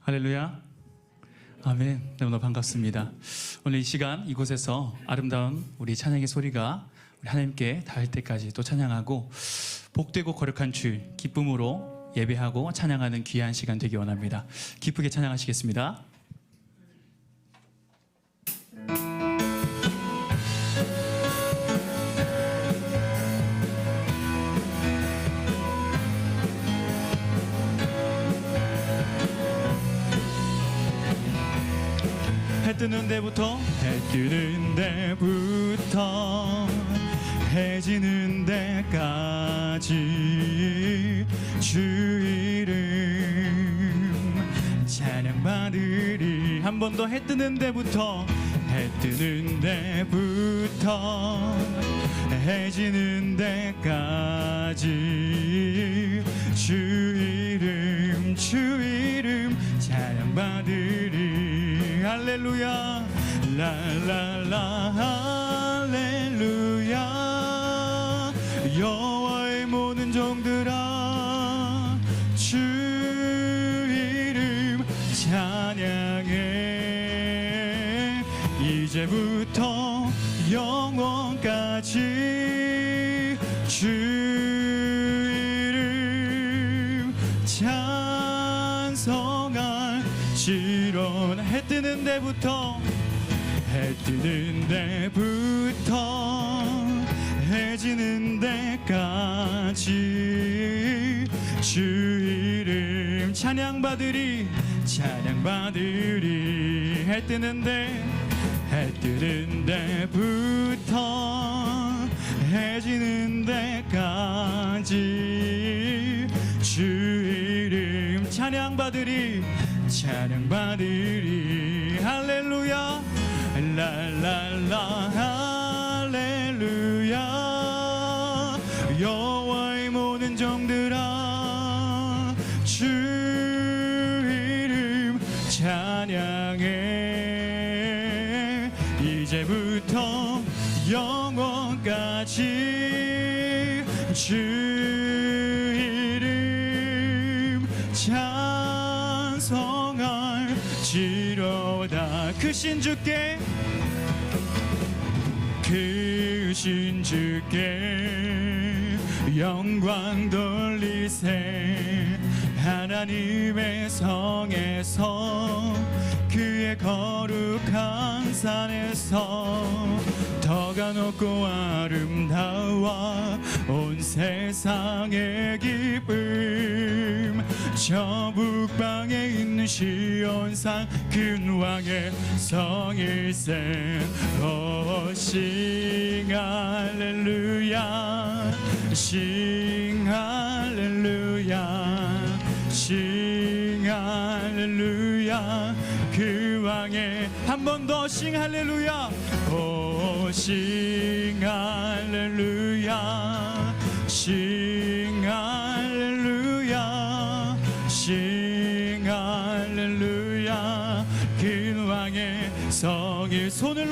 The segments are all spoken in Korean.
할렐루야. 아멘. 너무나 반갑습니다. 오늘 이 시간 이곳에서 아름다운 우리 찬양의 소리가 우리 하나님께 닿을 때까지 또 찬양하고 복되고 거룩한 주일 기쁨으로 예배하고 찬양하는 귀한 시간 되기 원합니다. 기쁘게 찬양하시겠습니다. 해 뜨는 데부터 해 지는 데까지 주 이름 찬양받으리. 한 번 더. 해 뜨는 데부터 해 지는 데까지 주 이름 찬양받으리. 할렐루야 랄랄라 할렐루야. 여호와의 모든 종들아 주 이름 찬양해. 이제부터 영원까지 주 이름 찬송할지로다. 해 뜨는 데부터 해 지는 데까지 주 이름 찬양받으리. 해 뜨는 데부터 해 지는 데까지 주 이름 찬양받으리. 할렐루야 랄랄라 할렐루야. 여호와의 모든 종들아 주 이름 찬양해. 이제부터 영원까지 주 이름 찬송할지로다. 크신 주께 영광 돌리세. 하나님의 성에서 그의 거룩한 산에서 더가 높고 아름다워 온 세상의 기쁨. 저 북방에 있는 시온산 근왕의 성일세. 싱 할렐루야 싱 할렐루야 싱 할렐루야. 그 왕의 한 번 더 싱 할렐루야. 싱 할렐루야 싱 할렐루야 싱 할렐루야. 그 왕의 성일. 손을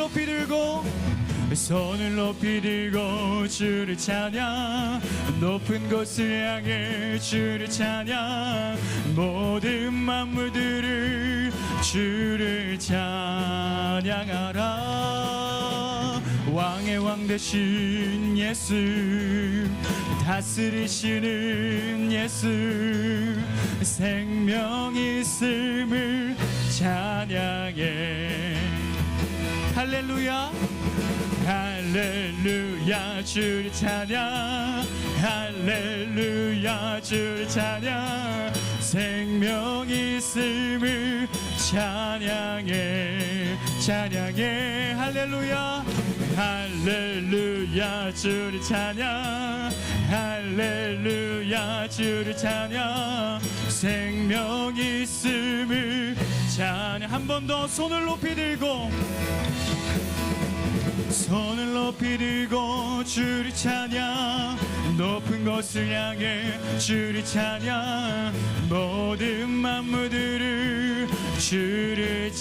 높이 들고 주를 찬양. 높은 곳을 향해 주를 찬양. 모든 만물들을 주를 찬양하라. 왕의 왕 되신 예수, 다스리시는 예수, 생명 있음을 찬양해. 할렐루야 할렐루야 주를 찬양. 할렐루야 주를 찬양. 생명 있음을 찬양해. 할렐루야 할렐루야 주를 찬양. 할렐루야 주를 찬양. 생명 있음을 찬양. 한 번 더. 손을 높이 들고 주를 찬양. 높은 곳을 향해 주를 찬양. 모든 만물들을 주를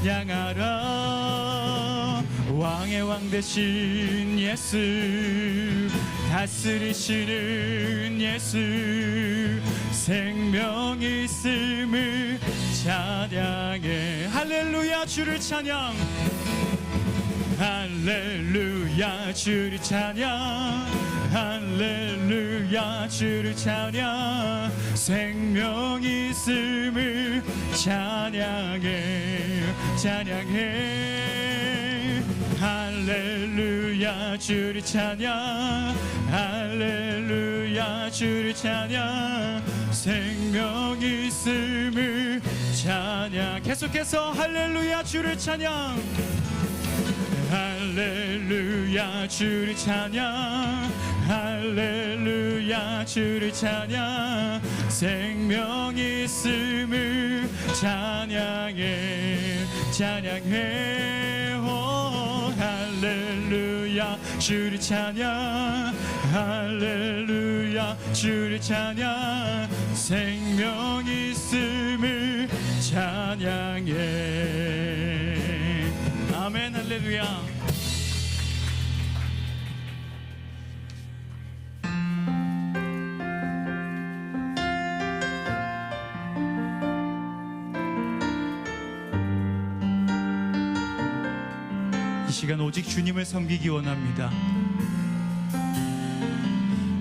찬양하라. 왕의 왕 되신 예수, 다스리시는 예수 생명 있음을 찬양해. 할렐루야 주를 찬양. 할렐루야 주를 찬양. 할렐루야 주를 찬양. 생명 있음을 찬양해. 찬양해. 할렐루야 주를 찬양. 할렐루야 주를 찬양. 생명 있음을 찬양. 계속해서 할렐루야 주를 찬양. 할렐루야 주를 찬양. 할렐루야 주를 찬양. 생명 있음을 찬양해. 찬양해. 오 할렐루야 주를 찬양. 할렐루야 주를 찬양. 생명 있음을 찬양해. 아멘. 할렐루야. 이 시간 오직 주님을 섬기기 원합니다.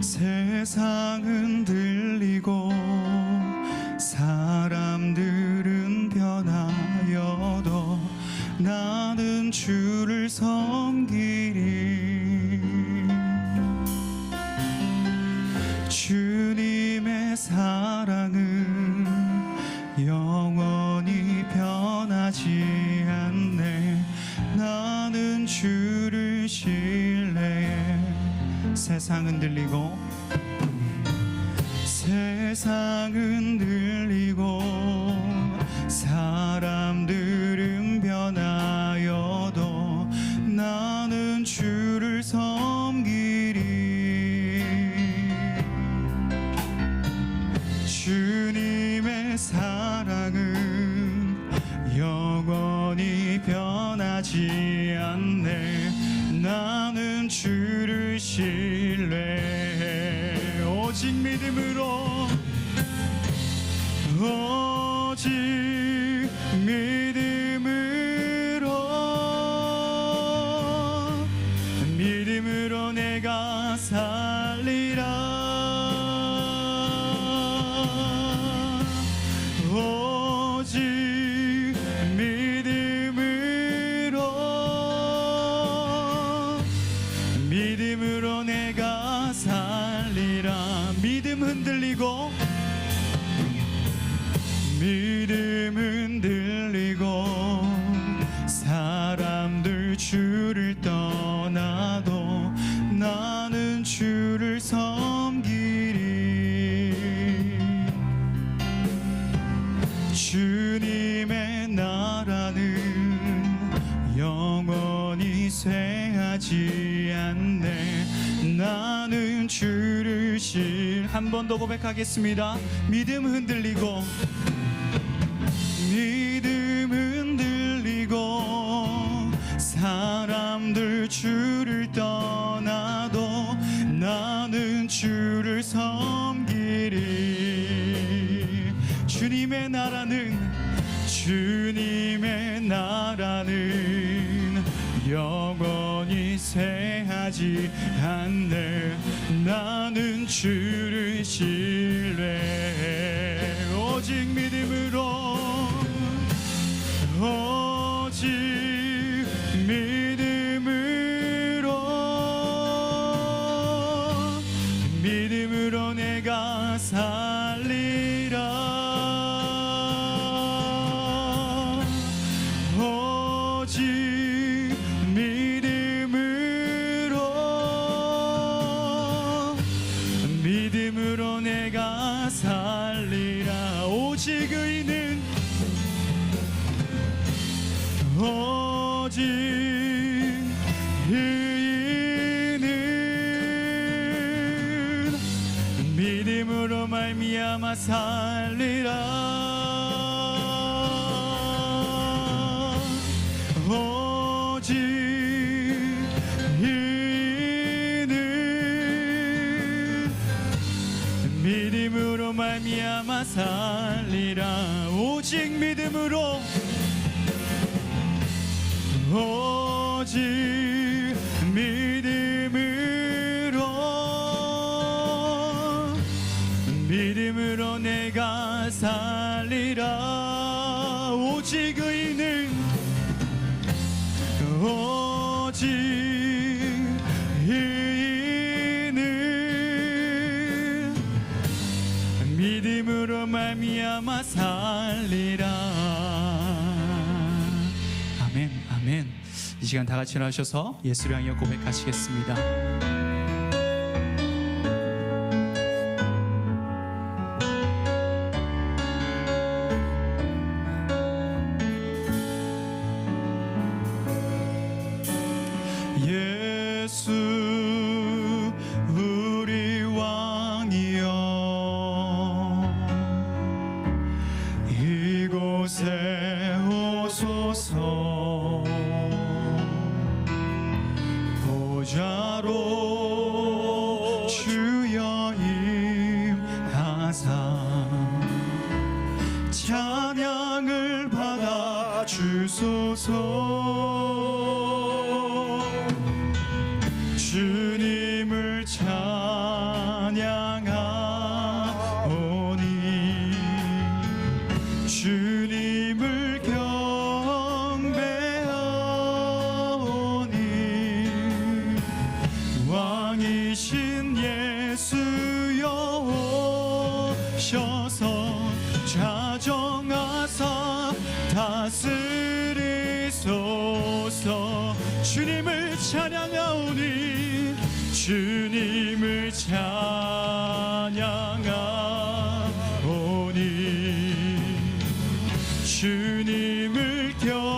세상은 들리고 사람들은 변하여도 나는 주를 섬기리. 주님의 사랑은 영원히 변하지 않네. 나는 주를 신뢰해. 세상은 들리고 세상은 들리고 사람들은 변하여도 나는 주를 섬기리. 주님의 사랑은 영원히 변하지 않네. 나는 주를 신뢰해. 오직 믿음으로 오직 믿음으로 내가 살리라. 오직 믿음으로 내가 살리라. 믿음 흔들리고 믿음 흔들리고 사람들 주를 떠나도 나는 주를 섬기리. 주님의 나라는 영원히 쇠하지 않네. 나는 주를 한 번 더 고백하겠습니다. 믿음 흔들리고 믿음 흔들리고 사람들 주를 떠나도 나는 주를 섬기리. 주님의 나라는 영원히 쇠하지 않네. 나는 주를 신뢰해. 오직 믿음으로 오직 믿음으로 내가 살리라. 오직 믿음으로 내가 살리라. 오직 의인은 오직 의인은 믿음으로 말미암아 살리라. 오직 의인은 말미암아 살리라. 오직 믿음으로, 오직 믿음으로 내가 살리라. 오직 의인은, 오직 의인은 믿음으로 말미암아 살리라. 아멘, 아멘. 이 시간 다 같이 일어나셔서 예수를 향해 고백하시겠습니다. 예수 우리 왕이여, 이곳에 오소서. 보좌로 주여 임하사 찬양을 받아 주소서. 주님을 찬양하오니, 주님을 경배하오니, 왕이신 예수여 오셔서 자정하사 다스리소서. 주님을 찬양하오니, 주님을 찬양하오니, 주님을 경배하오니,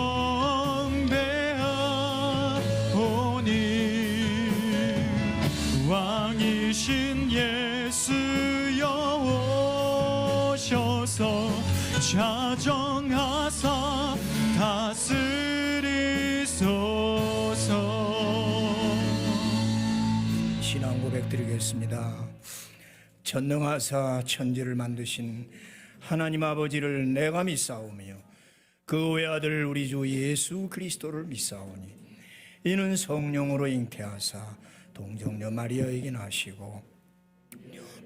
왕이신 예수여 오셔서 자정하사 다스리소서. 신앙 고백 드리겠습니다. 전능하사 천지를 만드신 하나님 아버지를 내가 믿사오며 그 외아들 우리 주 예수 그리스도를 믿사오니, 이는 성령으로 잉태하사 동정녀 마리아에게 나시고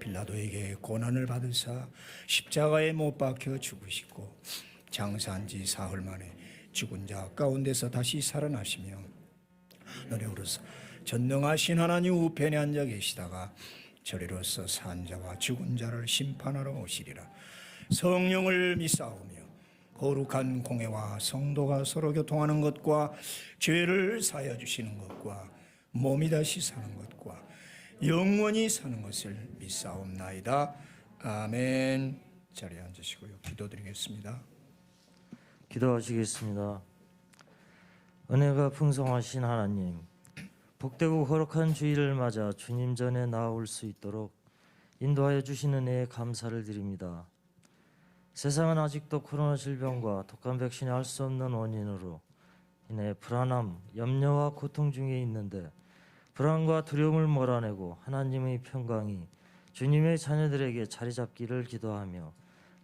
빌라도에게 고난을 받으사 십자가에 못 박혀 죽으시고 장사한 지 사흘 만에 죽은 자 가운데서 다시 살아나시며 너네 오르사 전능하신 하나님 우편에 앉아 계시다가 저리로서 산 자와 죽은 자를 심판하러 오시리라. 성령을 믿사오며 거룩한 공회와 성도가 서로 교통하는 것과 죄를 사하여 주시는 것과 몸이 다시 사는 것과 영원히 사는 것을 믿사옵나이다. 아멘. 자리에 앉으시고요, 기도드리겠습니다. 기도하시겠습니다. 은혜가 풍성하신 하나님, 복되고 거룩한 주일을 맞아 주님 전에 나아올 수 있도록 인도하여 주시는 은혜에 감사를 드립니다. 세상은 아직도 코로나 질병과 독감 백신이 알 수 없는 원인으로 인해 불안함, 염려와 고통 중에 있는데, 불안과 두려움을 몰아내고 하나님의 평강이 주님의 자녀들에게 자리 잡기를 기도하며,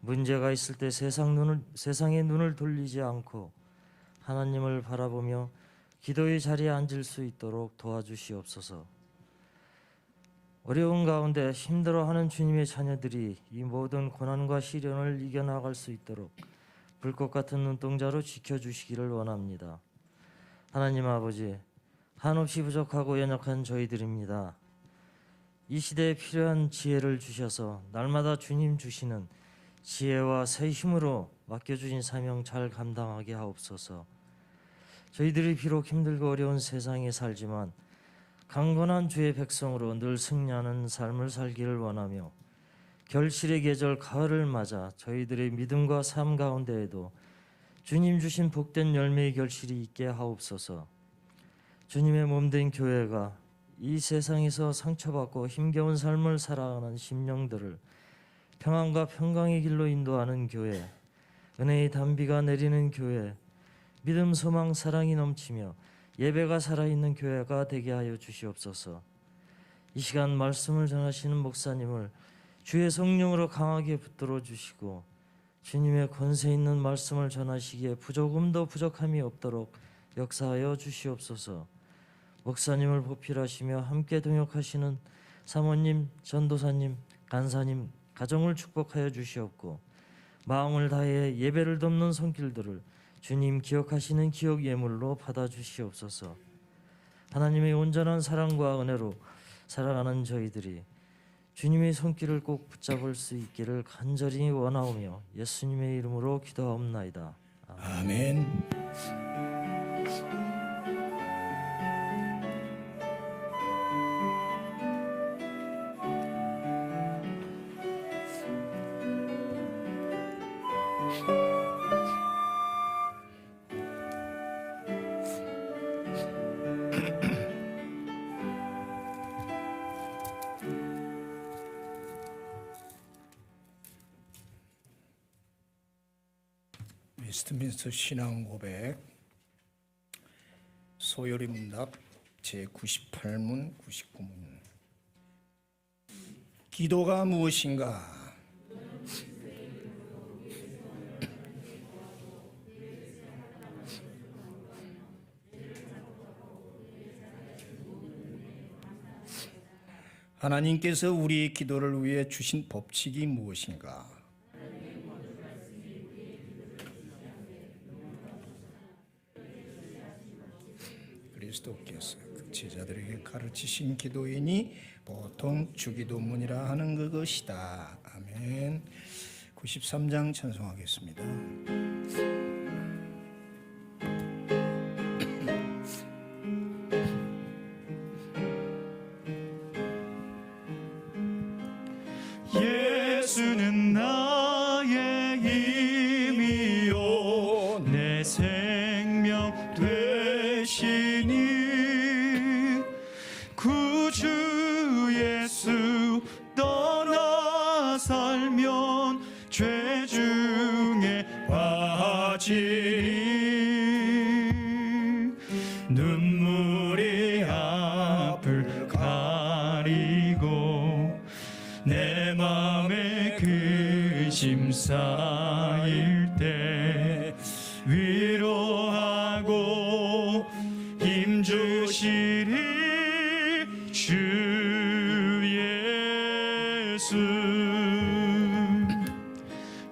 문제가 있을 때 세상의 눈을 돌리지 않고 하나님을 바라보며 기도의 자리에 앉을 수 있도록 도와주시옵소서. 어려운 가운데 힘들어하는 주님의 자녀들이 이 모든 고난과 시련을 이겨나갈 수 있도록 불꽃 같은 눈동자로 지켜주시기를 원합니다. 하나님 아버지, 한없이 부족하고 연약한 저희들입니다. 이 시대에 필요한 지혜를 주셔서 날마다 주님 주시는 지혜와 새 힘으로 맡겨주신 사명 잘 감당하게 하옵소서. 저희들이 비록 힘들고 어려운 세상에 살지만 강건한 주의 백성으로 늘 승리하는 삶을 살기를 원하며, 결실의 계절 가을을 맞아 저희들의 믿음과 삶 가운데에도 주님 주신 복된 열매의 결실이 있게 하옵소서. 주님의 몸된 교회가 이 세상에서 상처받고 힘겨운 삶을 살아가는 심령들을 평안과 평강의 길로 인도하는 교회, 은혜의 단비가 내리는 교회, 믿음, 소망, 사랑이 넘치며 예배가 살아있는 교회가 되게 하여 주시옵소서. 이 시간 말씀을 전하시는 목사님을 주의 성령으로 강하게 붙들어 주시고 주님의 권세 있는 말씀을 전하시기에 조금도 부족함이 없도록 역사하여 주시옵소서. 목사님을 보필하시며 함께 동역하시는 사모님, 전도사님, 간사님 가정을 축복하여 주시옵고 마음을 다해 예배를 돕는 손길들을 주님 기억하시는 기억 예물로 받아 주시옵소서. 하나님의 온전한 사랑과 은혜로 살아가는 저희들이 주님의 손길을 꼭 붙잡을 수 있기를 간절히 원하오며 예수님의 이름으로 기도하옵나이다. 아멘. 웨스트민스터 신앙 고백 소요리 문답 제98문 99문. 기도가 무엇인가? 하나님께서 우리의 기도를 위해 주신 법칙이 무엇인가? 그리스도께서 그 제자들에게 가르치신 기도이니 보통 주기도문이라 하는 그것이다. 아멘. 93장 찬송하겠습니다. 예수는 나의 힘이요 내 생명 되시니 구주 예수 떠나 살면 죄 중에 빠지니 눈물이 앞을 가리고 내 맘에 근심 쌓일 때 위로하고 힘주시리 주 예수.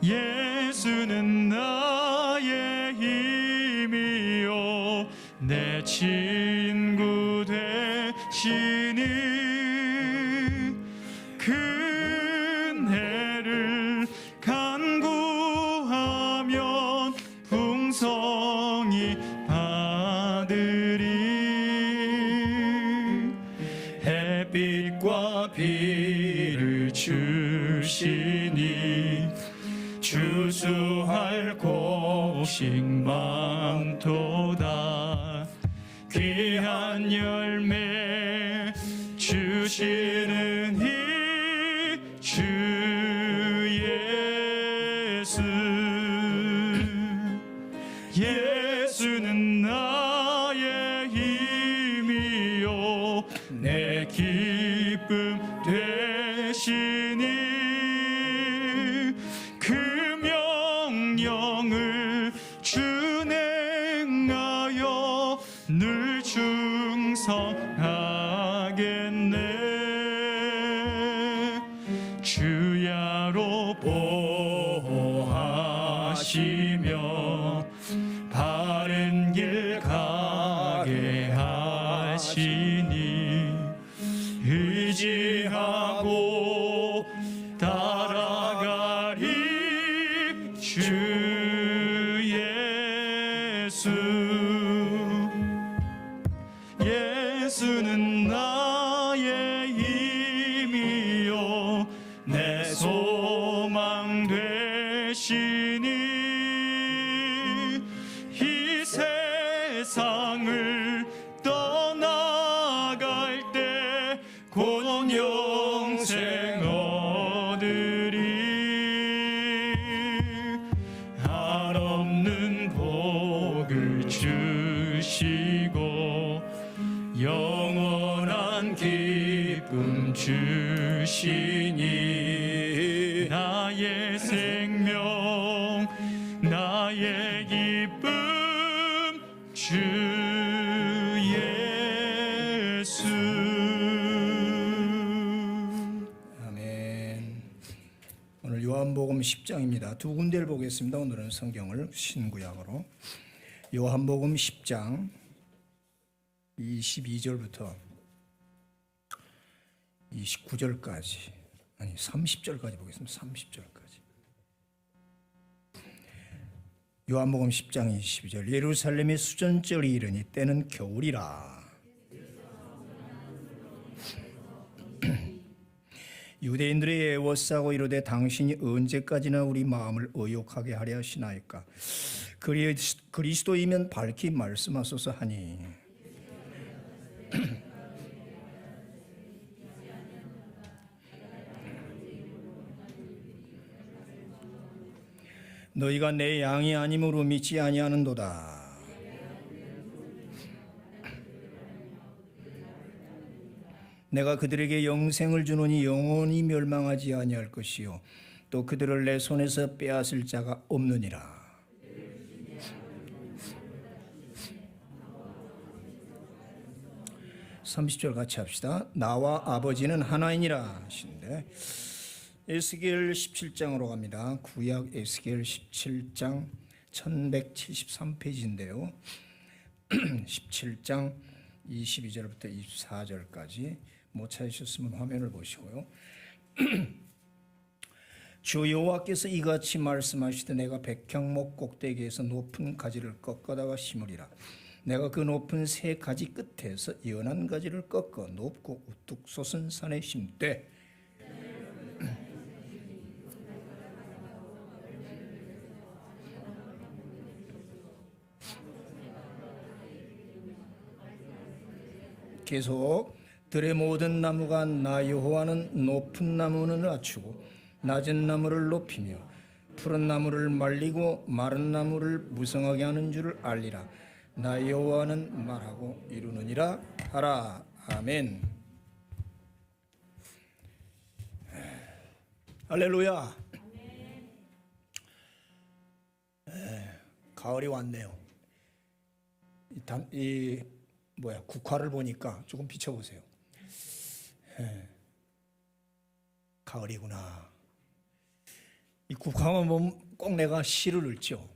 예수는 나의 힘이요 내 친구 되시니 큰해를 간구하면 풍성이 받으리. 햇빛과 비를 주시니 주수할 곡식 많도다. 귀한 열매 주시는 이 주 예수. 예수는 나의 힘이요 내 기쁨 되시니 그 명령을 준행하여 늘 충성하겠네. 주야로 보호하시며 바른 길 가게 하시니 의지하고 따라가리 주 예수. 예수는 나의 힘이요 내 소망 되시니 이 세상을 떠나갈 때 곧 영생 얻으리. 한없는 복을 주시고 영원한 기쁨 주시니 요한복음 10장입니다. 두 군데를 보겠습니다. 오늘은 성경을 신구약으로. 요한복음 10장 22절부터 29절까지, 아니 30절까지 보겠습니다. 30절까지. 요한복음 10장 22절. 예루살렘의 수전절이 이르니 때는 겨울이라. 유대인들이 애워싸고 이르되 당신이 언제까지나 우리 마음을 의욕하게 하려 하시나이까. 그리스도이면 밝히 말씀하소서 하니. 너희가 내 양이 아니므로 믿지 아니하는도다. 내가 그들에게 영생을 주노니 영원히 멸망하지 아니할 것이요 또 그들을 내 손에서 빼앗을 자가 없느니라. (30절) 같이 합시다. 나와 아버지는 하나이니라 하신데, 에스겔 17장으로 갑니다. 구약 에스겔 17장 1173페이지인데요 17장 22절부터 24절까지 못 찾으셨으면 화면을 보시고요. 주 여호와께서 이같이 말씀하시되 내가 백향목 꼭대기에서 높은 가지를 꺾어다가 심으리라. 내가 그 높은 세 가지 끝에서 연한 가지를 꺾어 높고 우뚝 솟은 산에 심되 계속 들의 모든 나무가 나 여호와는 높은 나무는 낮추고 낮은 나무를 높이며 푸른 나무를 말리고 마른 나무를 무성하게 하는 줄을 알리라. 나 여호와는 말하고 이루느니라 하라. 아멘. 할렐루야. 가을이 왔네요. 국화를 보니까 조금 비춰보세요. 가을이구나. 이 국화만 보면 꼭 내가 시를 읽죠.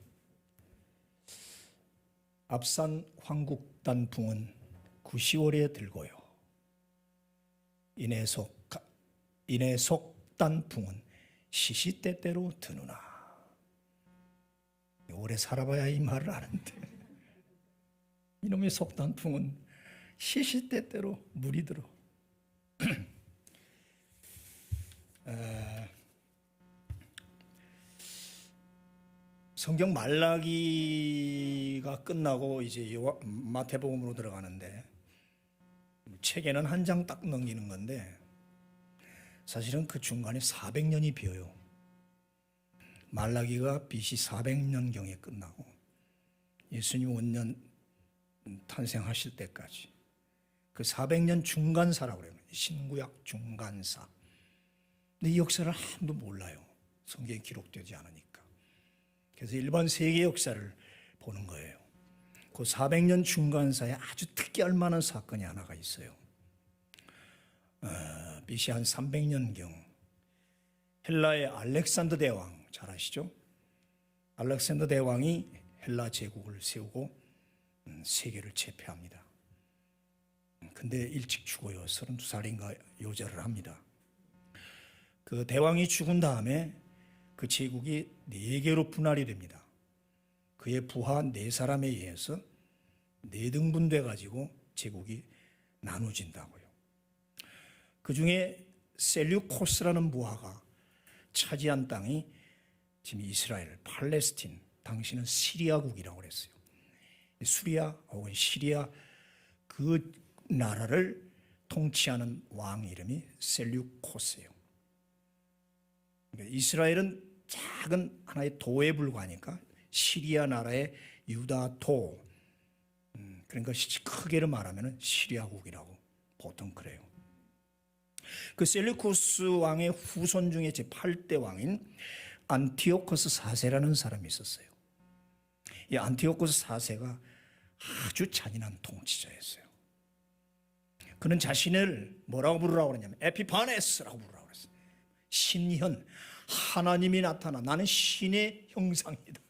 앞산 황국단풍은 구시월에 들고요. 이내 속단풍은 시시때때로 드누나. 오래 살아봐야 이 말을 아는데 이놈의 속단풍은 시시때때로 물이 들어. 성경 말라기가 끝나고 이제 마태복음으로 들어가는데 책에는 한 장 딱 넘기는 건데 사실은 그 중간에 400년이 비어요. 말라기가 BC 400년경에 끝나고 예수님 원년 탄생하실 때까지 그 400년 중간사라고 그래요. 신구약 중간사. 근데 이 역사를 한도 몰라요. 성경에 기록되지 않으니까. 그래서 일반 세계 역사를 보는 거예요. 그 400년 중간사에 아주 특이할 만한 사건이 하나가 있어요. BC 한 300년경 헬라의 알렉산더 대왕 잘 아시죠? 알렉산더 대왕이 헬라 제국을 세우고 세계를 제패합니다. 근데 일찍 죽어요. 32살인가 요절을 합니다. 그 대왕이 죽은 다음에 그 제국이 4개로 분할이 됩니다. 그의 부하 4사람에 의해서 4등분돼 가지고 제국이 나눠진다고요. 그 중에 셀류코스라는 부하가 차지한 땅이 지금 이스라엘, 팔레스틴, 당시는 시리아국이라고 그랬어요. 수리아 혹은 시리아 그 나라를 통치하는 왕 이름이 셀류코스예요. 그러니까 이스라엘은 작은 하나의 도에 불과하니까 시리아 나라의 유다도, 그러니까 크게를 말하면 시리아국이라고 보통 그래요. 그 셀류코스 왕의 후손 중에 제8대 왕인 안티오코스 4세라는 사람이 있었어요. 이 안티오코스 4세가 아주 잔인한 통치자였어요. 그는 자신을 뭐라고 부르라고 그러냐면 에피파네스라고 부르라고 그랬어요. 신현, 하나님이 나타나 나는 신의 형상이다.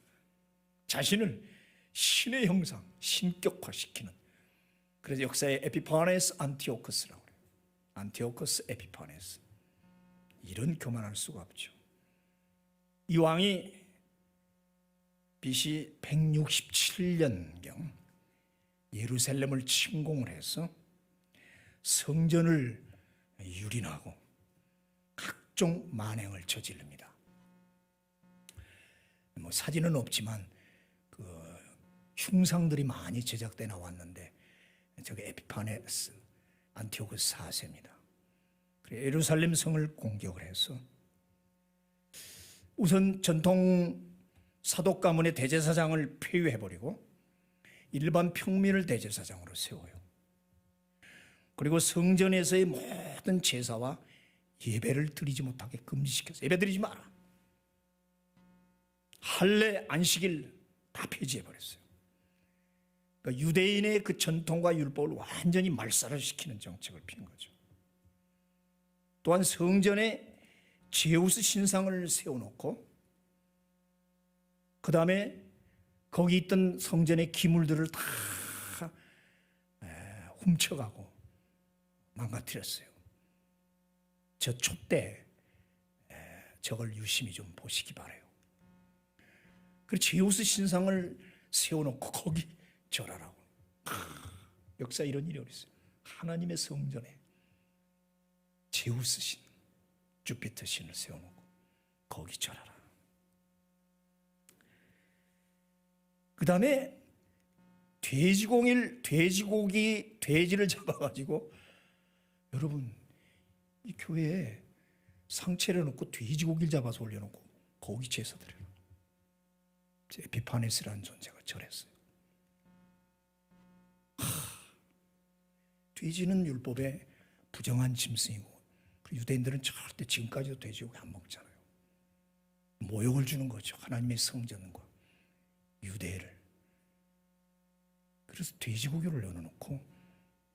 자신을 신의 형상, 신격화시키는. 그래서 역사의 에피파네스 안티오코스라고 그래요. 안티오코스 에피파네스. 이런 교만할 수가 없죠. 이 왕이 BC 167년경 예루살렘을 침공을 해서 성전을 유린하고 각종 만행을 저지릅니다. 뭐 사진은 없지만 그 흉상들이 많이 제작돼 나왔는데 저게 에피파네스 안티오코스 4세입니다. 예루살렘 성을 공격을 해서 우선 전통 사독 가문의 대제사장을 폐위해버리고 일반 평민을 대제사장으로 세워요. 그리고 성전에서의 모든 제사와 예배를 드리지 못하게 금지시켰어요. 예배 드리지 마라. 할례, 안식일 다 폐지해버렸어요. 그러니까 유대인의 그 전통과 율법을 완전히 말살을 시키는 정책을 핀 거죠. 또한 성전에 제우스 신상을 세워놓고 그 다음에 거기 있던 성전의 기물들을 다 훔쳐가고 망가뜨렸어요. 저 촛대 저걸 유심히 좀 보시기 바라요. 그리고 제우스 신상을 세워놓고 거기 절하라고. 역사 이런 일이 어디 있어요. 하나님의 성전에 제우스 신, 주피터 신을 세워놓고 거기 절하라. 그 다음에 돼지를 잡아가지고, 여러분 이 교회에 상체를 놓고 돼지고기를 잡아서 올려놓고 거기 제사 드려요. 에피파네스라는 존재가 절했어요. 돼지는 율법에 부정한 짐승이고 유대인들은 절대 지금까지도 돼지고기 안 먹잖아요. 모욕을 주는 거죠. 하나님의 성전과 유대를. 그래서 돼지고기를 넣어놓고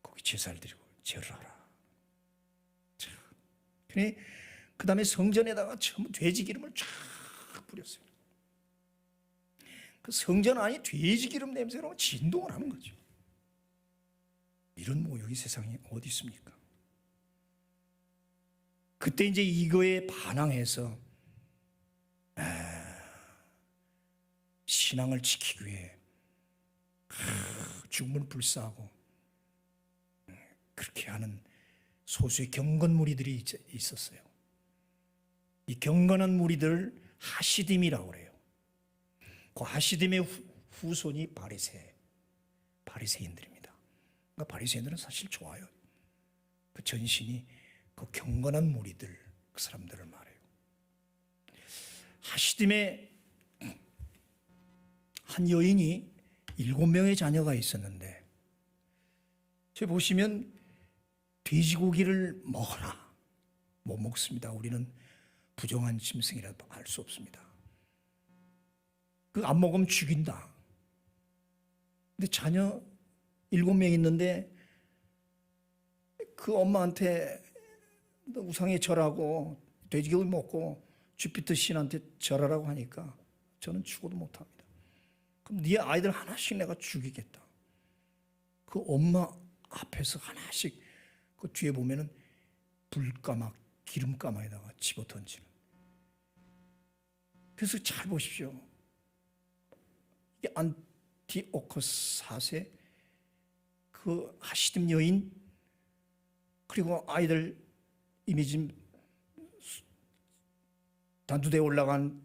거기 제사를 드리고 절하라. 그 다음에 성전에다가 전부 돼지 기름을 쫙 뿌렸어요. 그 성전 안이 돼지 기름 냄새로 진동을 하는 거죠. 이런 모욕이 세상에 어디 있습니까? 그때 이제 이거에 반항해서 신앙을 지키기 위해 죽음을 불사하고 그렇게 하는 소수의 경건 무리들이 있었어요. 이 경건한 무리들 하시딤이라고 그래요. 그 하시딤의 후손이 바리새인들입니다. 그러니까 바리새인들은 사실 좋아요. 그 전신이 그 경건한 무리들, 그 사람들을 말해요. 하시딤의 한 여인이 7명의 자녀가 있었는데, 저 보시면 돼지고기를 먹어라. 못 먹습니다. 우리는 부정한 짐승이라도 알 수 없습니다. 그 안 먹으면 죽인다. 근데 자녀 7명 있는데 그 엄마한테 우상에 절하고 돼지고기 먹고 주피터 신한테 절하라고 하니까 저는 죽어도 못합니다. 그럼 네 아이들 하나씩 내가 죽이겠다. 그 엄마 앞에서 하나씩 그 뒤에 보면은 불가막, 기름가마에다가 집어던지는. 그래서 잘 보십시오. 이게 안티오코스 4세 그 하시딤 여인, 그리고 아이들 이미 지금 단두대에 올라간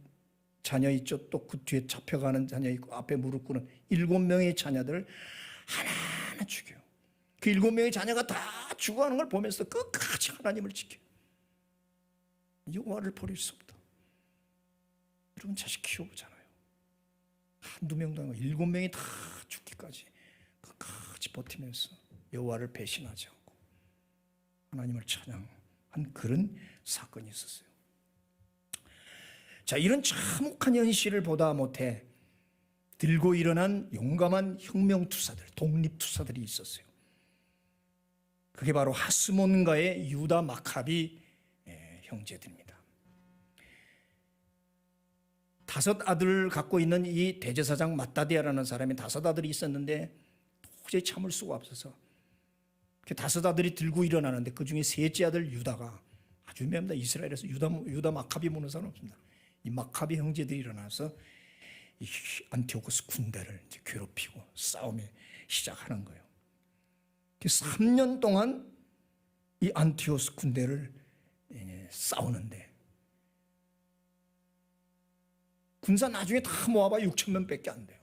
자녀 있죠. 또 그 뒤에 잡혀가는 자녀 있고 앞에 무릎 꿇는 7명의 자녀들을 하나하나 죽여요. 그 7명의 자녀가 다 죽어가는 걸 보면서 끝까지 하나님을 지켜요. 여호와를 버릴 수 없다. 여러분 자식 키워보잖아요. 한두 명도 아니고 7명이 다 죽기까지 끝까지 버티면서 여호와를 배신하지 않고 하나님을 찬양한 그런 사건이 있었어요. 자, 이런 참혹한 현실을 보다 못해 들고 일어난 용감한 혁명투사들, 독립투사들이 있었어요. 그게 바로 하스몬가의 유다 마카비 형제들입니다. 5 아들을 갖고 있는 이 대제사장 마따디아라는 사람이 5 아들이 있었는데 도저히 참을 수가 없어서 5 아들이 들고 일어나는데 그중에 셋째 아들 유다가 아주 유명합니다. 이스라엘에서 유다 마카비 보는 사람 없습니다. 이 마카비 형제들이 일어나서 이 안티오코스 군대를 이제 괴롭히고 싸움이 시작하는 거예요. 3년 동안 이 안티오스 군대를 싸우는데 군사 나중에 다 모아봐 6,000명밖에 안 돼요.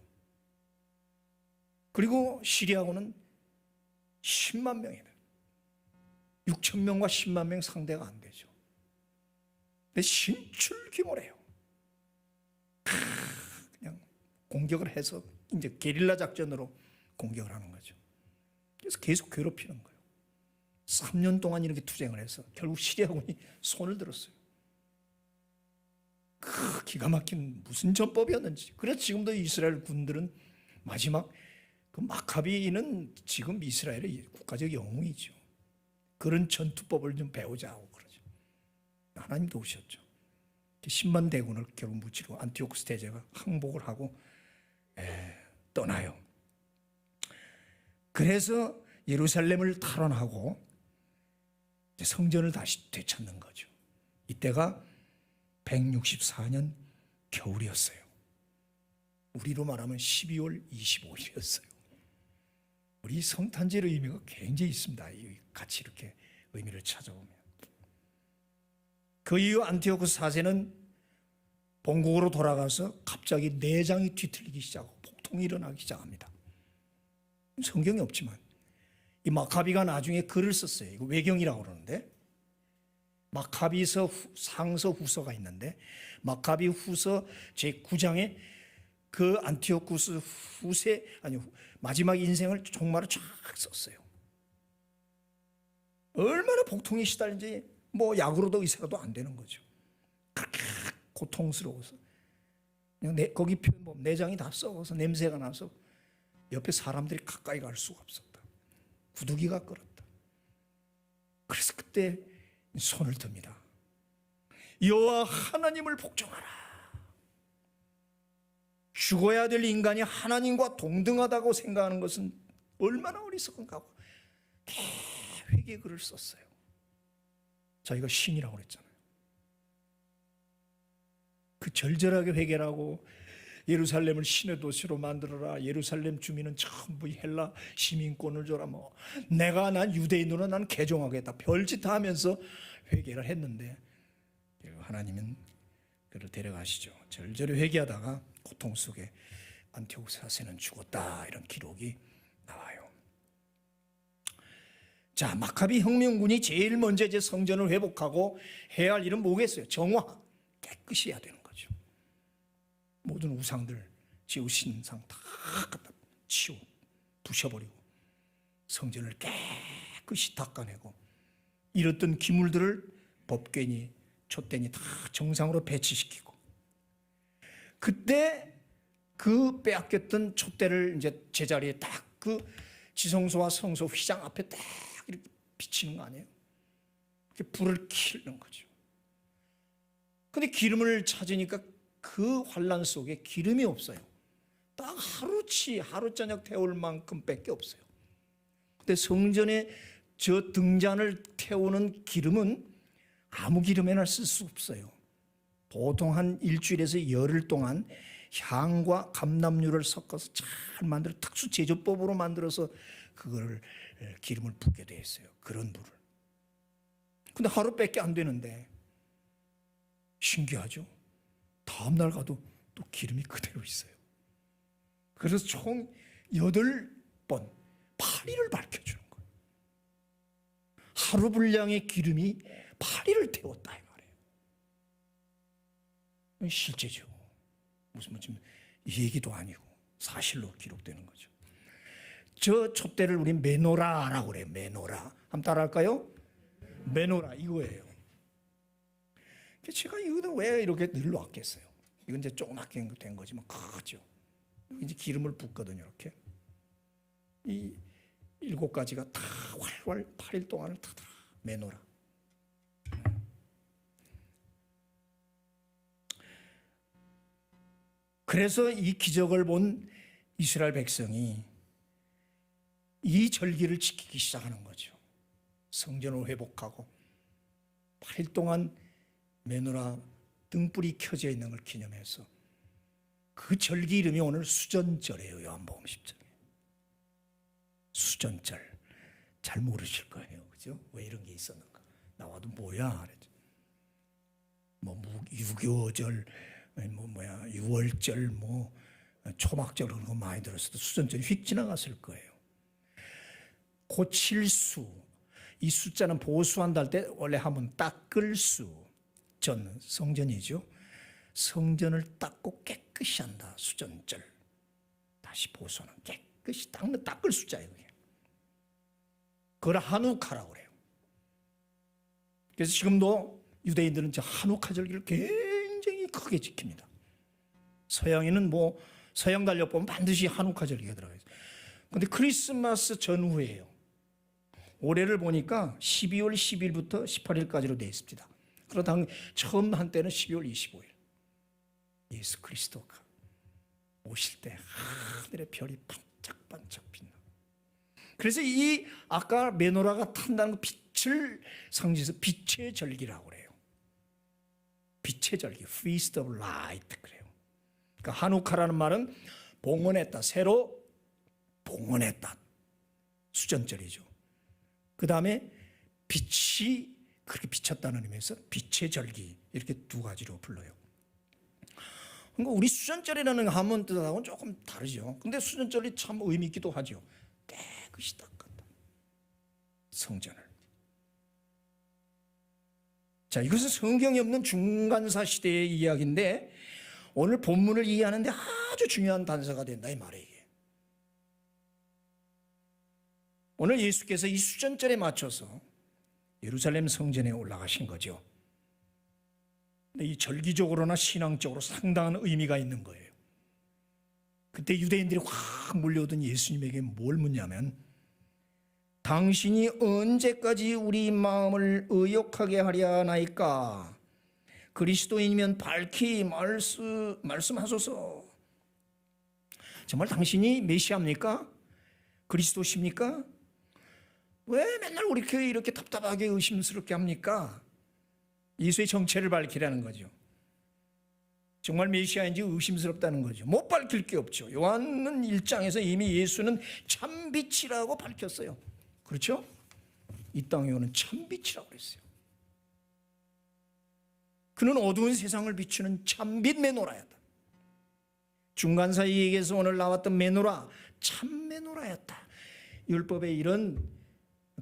그리고 시리아군은 10만 명이 돼요. 6,000명과 10만 명 상대가 안 되죠. 근데 신출귀몰해요. 그냥 공격을 해서 이제 게릴라 작전으로 공격을 하는 거죠. 그래서 계속 괴롭히는 거예요. 3년 동안 이렇게 투쟁을 해서 결국 시리아군이 손을 들었어요. 그 기가 막힌 무슨 전법이었는지. 그래서 지금도 이스라엘 군들은 마지막 그 마카비는 지금 이스라엘의 국가적 영웅이죠. 그런 전투법을 좀 배우자고 그러죠. 하나님도 오셨죠. 10만 대군을 결국 무찌르고 안티오코스 대제가 항복을 하고 떠나요. 그래서 예루살렘을 탈환하고 성전을 다시 되찾는 거죠. 이때가 164년 겨울이었어요. 우리로 말하면 12월 25일이었어요. 우리 성탄절의 의미가 굉장히 있습니다. 같이 이렇게 의미를 찾아보면. 그 이후 안티오코스 4세는 본국으로 돌아가서 갑자기 내장이 뒤틀리기 시작하고 폭동이 일어나기 시작합니다. 성경이 없지만 이 마카비가 나중에 글을 썼어요. 이거 외경이라고 그러는데 마카비서 상서 후서가 있는데 마카비 후서 제9장에 그 안티오쿠스 후세 아니 마지막 인생을 종말을 쫙 썼어요. 얼마나 폭통에 시달린지 뭐 약으로도 의사도 안 되는 거죠. 그렇게 고통스러워서 그냥 거기 내장이 다 썩어서 냄새가 나서 옆에 사람들이 가까이 갈 수가 없었다. 구두기가 끓었다. 그래서 그때 손을 듭니다. 여호와 하나님을 복종하라. 죽어야 될 인간이 하나님과 동등하다고 생각하는 것은 얼마나 어리석은가 하고 회개글을 썼어요. 자기가 신이라고 그랬잖아요. 그 절절하게 회개라고 예루살렘을 신의 도시로 만들어라. 예루살렘 주민은 전부 헬라 시민권을 줘라. 난 유대인으로 난 개종하겠다. 별짓 다 하면서 회개를 했는데 하나님은 그를 데려가시죠. 절절히 회개하다가 고통 속에 안티오코스 4세는 죽었다. 이런 기록이 나와요. 자, 마카비 혁명군이 제일 먼저 이제 성전을 회복하고 해야 할 일은 뭐겠어요? 정화, 깨끗이 해야 되는 거죠. 모든 우상들, 지으신 상 다 갖다 치워 부셔버리고 성전을 깨끗이 닦아내고 잃었던 기물들을 법궤니, 촛대니 다 정상으로 배치시키고 그때 그 빼앗겼던 촛대를 이제 제자리에 딱 그 지성소와 성소 휘장 앞에 딱 이렇게 비치는 거 아니에요? 이렇게 불을 켜는 거죠. 근데 기름을 찾으니까 그 환란 속에 기름이 없어요. 딱 하루 저녁 태울 만큼 밖에 없어요. 근데 성전에 저 등잔을 태우는 기름은 아무 기름에나 쓸 수 없어요. 보통 한 일주일에서 열흘 동안 향과 감람유를 섞어서 잘 만들어 특수 제조법으로 만들어서 그걸 기름을 붓게 돼 있어요. 그런 불을. 근데 하루밖에 안 되는데 신기하죠? 다음 날 가도 또 기름이 그대로 있어요. 그래서 총 8번 8일을 밝혀주는 거예요. 하루 분량의 기름이 8일을 태웠다 이 말이에요. 실제죠. 무슨 지금 얘기도 아니고 사실로 기록되는 거죠. 저 촛대를 우리 메노라라고 그래요. 메노라. 한번 따라할까요? 메노라 이거예요. 제가 이거 왜 이렇게 늘어왔겠어요? 이건 이제 조그맣게 된 거지만 크죠. 이제 기름을 붓거든요. 이렇게 이 7가지가 다 활활 8일 동안을 다 메노라. 그래서 이 기적을 본 이스라엘 백성이 이 절기를 지키기 시작하는 거죠. 성전을 회복하고 8일 동안 메노라 등불이 켜져 있는 걸 기념해서 그 절기 이름이 오늘 수전절이에요. 요한복음 10절에. 수전절. 잘 모르실 거예요. 그죠? 왜 이런 게 있었는가? 나와도 뭐야? 그랬죠. 뭐 유교절, 유월절, 초막절 그런 거 많이 들었어도 수전절이 휙 지나갔을 거예요. 고칠수, 이 숫자는 보수한다 할 때 원래 하면 닦을 수, 전 성전이죠. 성전을 닦고 깨끗이 한다. 수전절. 다시 보수하는 깨끗이 닦을 숫자예요. 그게. 그걸 한우카라고 그래요. 그래서 지금도 유대인들은 저 한우카 절기를 굉장히 크게 지킵니다. 서양인은 서양 달력 보면 반드시 한우카 절기가 들어가요. 그런데 크리스마스 전후예요. 올해를 보니까 12월 10일부터 18일까지로 되어 있습니다. 그러다 처음 한때는 12월 25일. 예수 그리스도가 오실 때 하늘의 별이 반짝반짝 빛나. 그래서 이 아까 메노라가 탄다는 빛을 상징해서 빛의 절기라고 그래요. 빛의 절기, Feast of Light 그래요. 그러니까 한우카라는 말은 봉헌했다, 새로 봉헌했다. 수전절이죠. 그 다음에 빛이 그렇게 비쳤다는 의미에서 빛의 절기 이렇게 두 가지로 불러요. 그러니까 우리 수전절이라는 한문 뜻하고는 조금 다르죠. 근데 수전절이 참 의미 있기도 하죠. 깨끗이 닦았다. 성전을. 자, 이것은 성경에 없는 중간사 시대의 이야기인데 오늘 본문을 이해하는데 아주 중요한 단서가 된다 이 말이에요. 오늘 예수께서 이 수전절에 맞춰서 예루살렘 성전에 올라가신 거죠. 근데 이 절기적으로나 신앙적으로 상당한 의미가 있는 거예요. 그때 유대인들이 확 몰려오던 예수님에게 뭘 묻냐면 당신이 언제까지 우리 마음을 의욕하게 하려 하나이까? 그리스도인이면 밝히 말씀하소서. 정말 당신이 메시아입니까? 그리스도십니까? 왜 맨날 우리 교회 이렇게 답답하게 의심스럽게 합니까? 예수의 정체를 밝히라는 거죠. 정말 메시아인지 의심스럽다는 거죠. 못 밝힐 게 없죠. 요한은 1장에서 이미 예수는 참빛이라고 밝혔어요. 그렇죠? 이 땅에 오는 참빛이라고 그랬어요. 그는 어두운 세상을 비추는 참빛 메노라였다. 중간사 얘기에서 오늘 나왔던 메노라, 참 메노라였다. 율법에 이런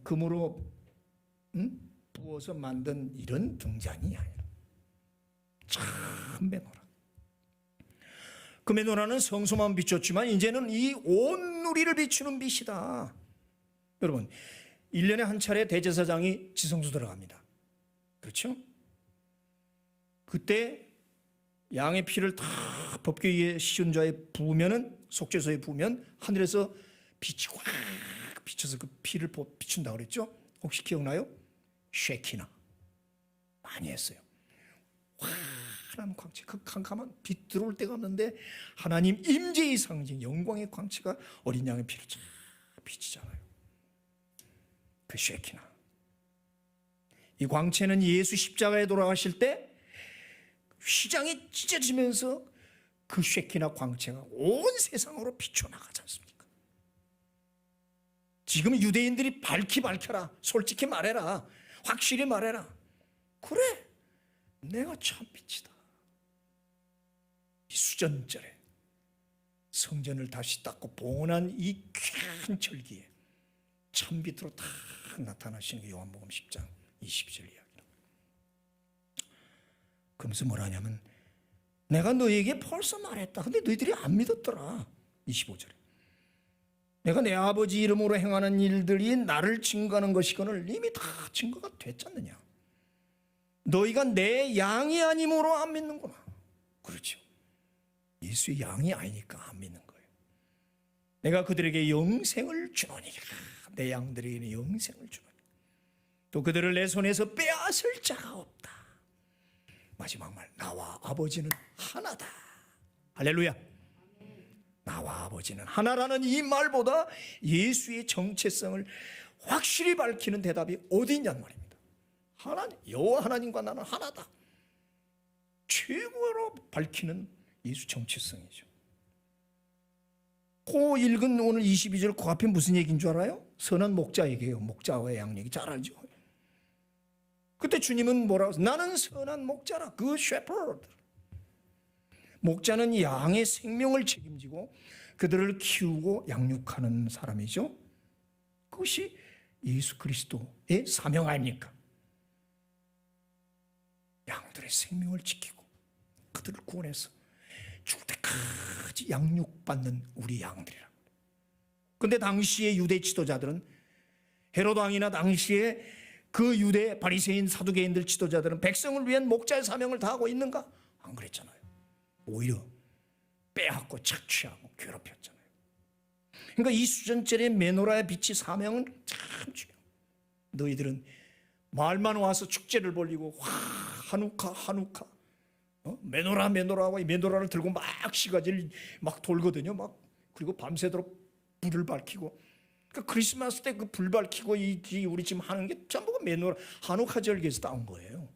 금으로 부어서 만든 이런 등잔이 아니라 참 메노라. 그 메노라는 성소만 비췄지만 이제는 이 온 누리를 비추는 빛이다. 여러분 1년에 한 차례 대제사장이 지성소 들어갑니다. 그렇죠? 그때 양의 피를 다 법궤 위에 시온자에 부으면은 속죄소에 부으면 하늘에서 빛이 확 비쳐서 그 피를 비춘다고 그랬죠? 혹시 기억나요? 쉐키나 많이 했어요. 환한 광채, 그 캄캄한 빛 들어올 데가 없는데 하나님 임재의 상징, 영광의 광채가 어린 양의 피를 쫙 비치잖아요. 그 쉐키나. 이 광채는 예수 십자가에 돌아가실 때 휘장이 찢어지면서 그 쉐키나 광채가 온 세상으로 비춰나가지 않습니까? 지금 유대인들이 밝혀라. 솔직히 말해라. 확실히 말해라. 그래, 내가 참 빛이다. 이 수전절에 성전을 다시 닦고 봉헌한 이 귀한 절기에 참빛으로 다 나타나시는 게 요한복음 10장 22절 이야기입니다. 그러면서 뭐라 하냐면 내가 너에게 벌써 말했다. 근데 너희들이 안 믿었더라. 25절에. 내가 내 아버지 이름으로 행하는 일들이 나를 증거하는 것이거늘 이미 다 증거가 됐지 않느냐. 너희가 내 양이 아님으로 안 믿는구나. 그렇죠. 예수의 양이 아니니까 안 믿는 거예요. 내가 그들에게 영생을 주노니 내 양들에게는 영생을 주노니 또 그들을 내 손에서 빼앗을 자가 없다. 마지막 말 나와 아버지는 하나다. 할렐루야. 나와 아버지는 하나라는 이 말보다 예수의 정체성을 확실히 밝히는 대답이 어디 있냔 말입니다. 하나님, 여호와 하나님과 나는 하나다. 최고로 밝히는 예수 정체성이죠. 그 읽은 오늘 22절 그 앞에 무슨 얘기인 줄 알아요? 선한 목자 얘기예요. 목자와 양 얘기 잘 알죠. 그때 주님은 뭐라고 했어요? 나는 선한 목자라. 그 shepherd. 목자는 양의 생명을 책임지고 그들을 키우고 양육하는 사람이죠. 그것이 예수 그리스도의 사명 아닙니까? 양들의 생명을 지키고 그들을 구원해서 죽을 때까지 양육받는 우리 양들이라. 그런데 당시의 유대 지도자들은 헤롯 왕이나 당시에 그 유대 바리새인 사두개인들 지도자들은 백성을 위한 목자의 사명을 다하고 있는가? 안 그랬잖아요. 오히려 빼앗고 착취하고 괴롭혔잖아요. 그러니까 이 수전절의 메노라의 빛이 사명은 참 중요해요. 너희들은 말만 와서 축제를 벌리고 하누카 메노라 메노라고 이 메노라를 들고 막 시가지를 막 돌거든요. 막 그리고 밤새도록 불을 밝히고. 그러니까 크리스마스 때 그 불 밝히고 이 우리 지금 하는 게 전부가 메노라 하누카 절기에서 따온 거예요.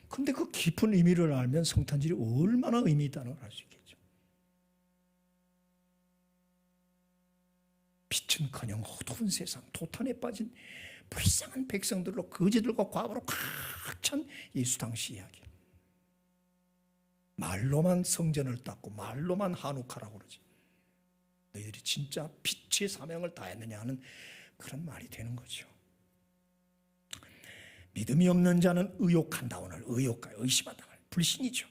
근데 그 깊은 의미를 알면 성탄절이 얼마나 의미 있다는 걸 알 수 있겠죠. 빛은커녕 어두운 세상, 도탄에 빠진 불쌍한 백성들로 거지들과 과부로 꽉 찬 예수 당시 이야기. 말로만 성전을 닦고 말로만 한우카라고 그러지. 너희들이 진짜 빛의 사명을 다했느냐 하는 그런 말이 되는 거죠. 믿음이 없는 자는 의욕한다. 오늘 의심한다. 불신이죠.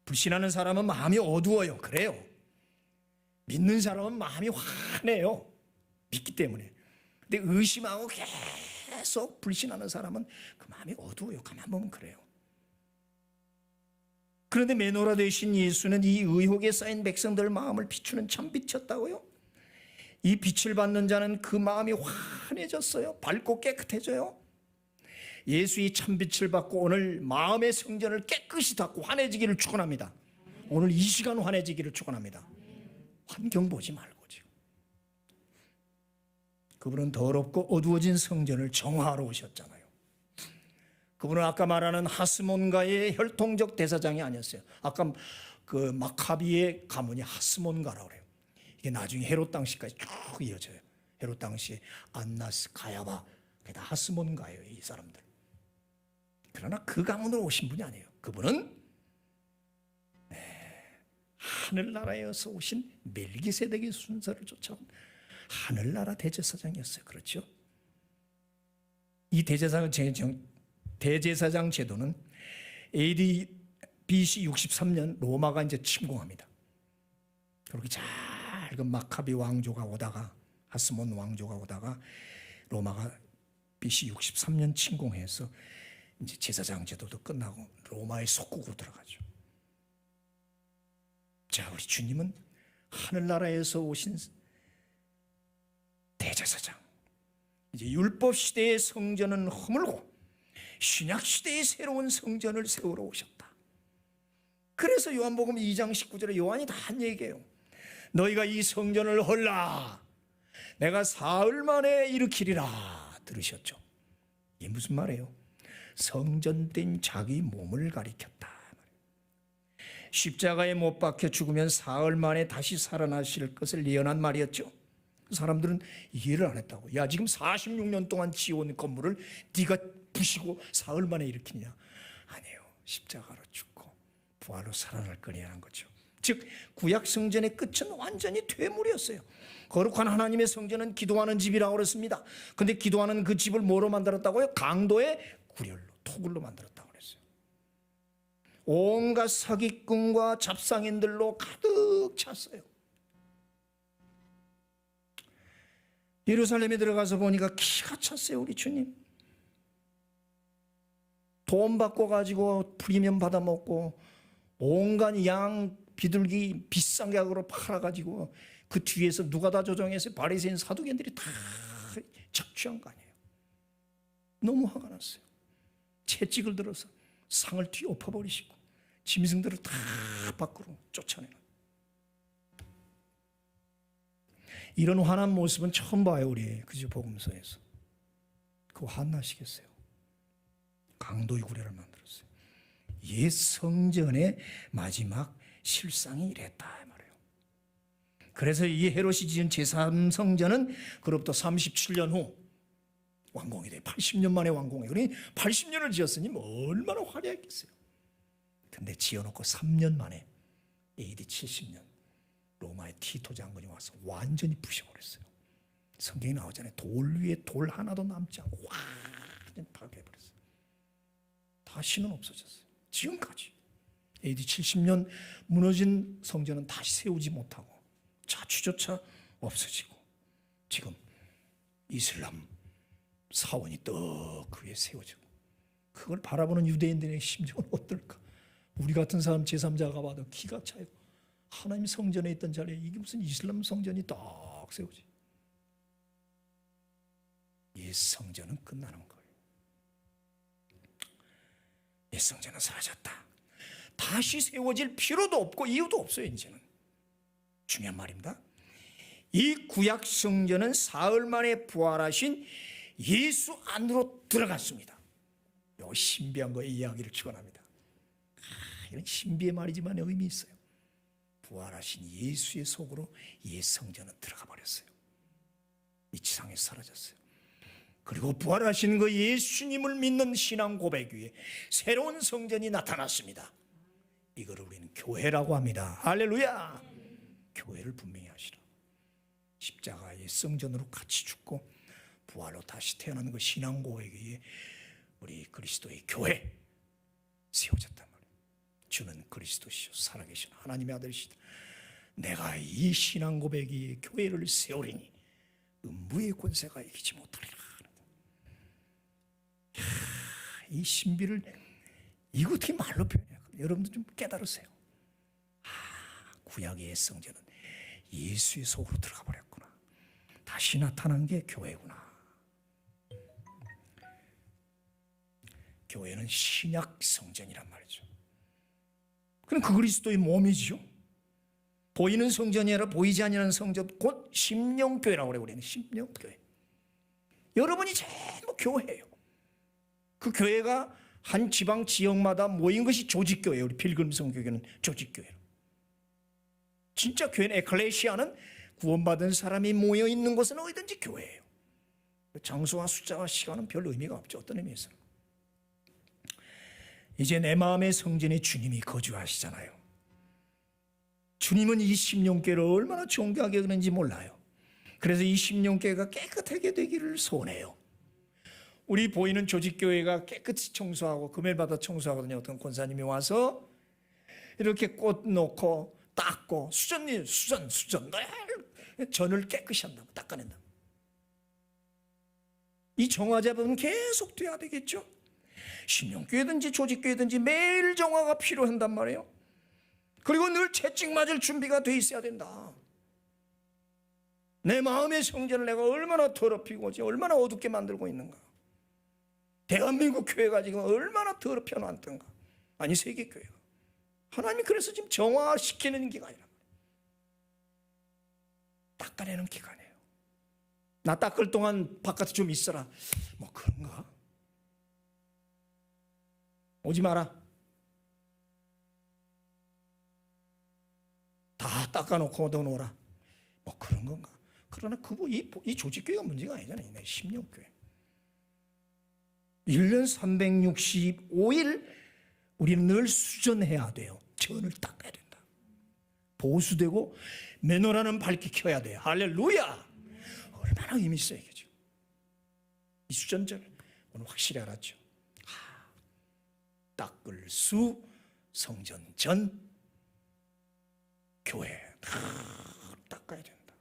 불신하는 사람은 마음이 어두워요. 그래요. 믿는 사람은 마음이 환해요. 믿기 때문에. 근데 의심하고 계속 불신하는 사람은 그 마음이 어두워요. 가만 보면 그래요. 그런데 메노라 되신 예수는 이 의혹에 쌓인 백성들 마음을 비추는 참빛이었다고요. 이 빛을 받는 자는 그 마음이 환해졌어요. 밝고 깨끗해져요. 예수의 참빛을 받고 오늘 마음의 성전을 깨끗이 닦고 환해지기를 축원합니다. 오늘 이 시간 환해지기를 축원합니다. 환경 보지 말고 지금. 그분은 더럽고 어두워진 성전을 정화하러 오셨잖아요. 그분은 아까 말하는 하스몬가의 혈통적 대사장이 아니었어요. 아까 그 마카비의 가문이 하스몬가라고 그래요. 이게 나중에 헤롯 당시까지 쭉 이어져요. 헤롯 당시에 안나스, 가야바, 그게 다 하스몬가예요. 이 사람들. 그러나 그 가문으로 오신 분이 아니에요. 그분은 하늘나라에서 오신 멜기세덱의 순서를 쫓아온 하늘나라 대제사장이었어요. 그렇죠? 이 대제사장 제도는 AD BC 63년 로마가 이제 침공합니다. 그렇게 잘 그 마카비 왕조가 오다가 하스몬 왕조가 오다가 로마가 BC 63년 침공해서 이제 제사장 제도도 끝나고 로마의 속국으로 들어가죠. 자, 우리 주님은 하늘나라에서 오신 대제사장. 이제 율법 시대의 성전은 허물고 신약 시대의 새로운 성전을 세우러 오셨다. 그래서 요한복음 2장 19절에 요한이 다 한 얘기예요. 너희가 이 성전을 헐라 내가 사흘 만에 일으키리라. 들으셨죠? 이게 무슨 말이에요? 성전된 자기 몸을 가리켰다. 십자가에 못 박혀 죽으면 사흘 만에 다시 살아나실 것을 예언한 말이었죠. 사람들은 이해를 안 했다고. 야, 지금 46년 동안 지어온 건물을 네가 부시고 사흘 만에 일으키냐. 아니에요. 십자가로 죽고 부활로 살아날 거냐는 거죠. 즉 구약 성전의 끝은 완전히 퇴물이었어요. 거룩한 하나님의 성전은 기도하는 집이라고 그랬습니다. 근데 기도하는 그 집을 뭐로 만들었다고요? 강도의 구렬로, 토굴로 만들었다고 그랬어요. 온갖 사기꾼과 잡상인들로 가득 찼어요. 예루살렘에 들어가서 보니까 기가 찼어요. 우리 주님 돈 받고 가지고 프리미엄 받아 먹고 온갖 양 비둘기 비싼 가격으로 팔아가지고 그 뒤에서 누가 다 조종해서 바리새인 사두개인들이 다 착취한 거 아니에요. 너무 화가 났어요. 채찍을 들어서 상을 뒤엎어버리시고 짐승들을 다 밖으로 쫓아내는. 이런 환한 모습은 처음 봐요, 우리 그죠? 복음서에서. 그거 환나시겠어요? 강도의 구례를 만들었어요. 옛 성전의 마지막 실상이 이랬다 말이에요. 그래서 이 헤롯이 지은 제3성전은 그로부터 37년 후 완공이 돼요. 80년 만에 완공해요. 그러니 80년을 지었으니 뭐 얼마나 화려했겠어요. 근데 지어놓고 3년 만에 AD 70년 로마의 티토 장군이 와서 완전히 부셔버렸어요. 성경이 나오잖아요. 돌 위에 돌 하나도 남지 않고 완전히 파괴해버렸어요. 다시는 없어졌어요. 지금까지 AD 70년 무너진 성전은 다시 세우지 못하고 자취조차 없어지고 지금 이슬람 사원이 떡 그 위에 세워지고 그걸 바라보는 유대인들의 심정은 어떨까? 우리 같은 사람 제3자가 봐도 기가 차요. 하나님 성전에 있던 자리에 이게 무슨 이슬람 성전이 딱 세워지. 옛 성전은 끝나는 거예요. 옛 성전은 사라졌다. 다시 세워질 필요도 없고 이유도 없어요. 이제는 중요한 말입니다. 이 구약 성전은 사흘 만에 부활하신 예수 안으로 들어갔습니다. 이 신비한 거에 이야기를 축원합니다. 이런 신비의 말이지만 의미 있어요. 부활하신 예수의 속으로 옛 성전은 들어가 버렸어요. 이 지상에 사라졌어요. 그리고 부활하신 그 예수님을 믿는 신앙 고백 위에 새로운 성전이 나타났습니다. 이걸 우리는 교회라고 합니다. 할렐루야. 교회를 분명히 하시라. 십자가의 성전으로 같이 죽고 부활로 다시 태어나는 그 신앙 고백 위에 우리 그리스도의 교회 세워졌단 말이에요. 주는 그리스도시요 살아계신 하나님의 아들이시다. 내가 이 신앙 고백 위에 교회를 세우리니 음부의 권세가 이기지 못하리라. 이 신비를 이거 어떻게 말로 표현해요? 여러분도 좀 깨달으세요. 구약의 성전은 예수의 속으로 들어가 버렸구나. 다시 나타난 게 교회구나. 교회는 신약 성전이란 말이죠. 그럼 그 그리스도의 몸이지요. 보이는 성전이 아니라 보이지 아니하는 성전, 곧 심령교회라고 그래요. 우리는 심령교회. 여러분이 전부 교회예요. 그 교회가 한 지방 지역마다 모인 것이 조직교회예요. 우리 필금 성교회는 조직교회예요. 진짜 교회는 에클레시아는 구원받은 사람이 모여 있는 곳은 어디든지 교회예요. 장소와 숫자와 시간은 별 의미가 없죠. 어떤 의미에서는. 이제 내 마음의 성전에 주님이 거주하시잖아요. 주님은 이 심령교회를 얼마나 존귀하게 그런지 몰라요. 그래서 이 심령교회가 깨끗하게 되기를 소원해요. 우리 보이는 조직교회가 깨끗이 청소하고 금일마다 청소하거든요. 어떤 권사님이 와서 이렇게 꽃 놓고 닦고 수전 늘 전을 깨끗이 한다고 닦아낸다. 이 정화작업은 계속 돼야 되겠죠. 신령교회든지 조직교회든지 매일 정화가 필요한단 말이에요. 그리고 늘 채찍 맞을 준비가 돼 있어야 된다. 내 마음의 성전을 내가 얼마나 더럽히고 얼마나 어둡게 만들고 있는가. 대한민국 교회가 지금 얼마나 더럽혀 놨던가. 아니 세계교회가. 하나님이 그래서 지금 정화시키는 기간이란 말이에요. 닦아내는 기간이에요. 나 닦을 동안 바깥에 좀 있어라. 뭐 그런가? 오지 마라. 다 닦아놓고 넣어놓으라. 뭐 그런 건가? 그러나 이 조직교회가 문제가 아니잖아요. 내 심령교회. 1년 365일 우리는 늘 수전해야 돼요. 전을 닦아야 된다. 보수되고 매너라는 밝히 켜야 돼요. 할렐루야. 얼마나 의미 있어요. 이게죠. 이 수전절 오늘 확실히 알았죠. 닦을 수 성전 전 교회 다 닦아야 된다.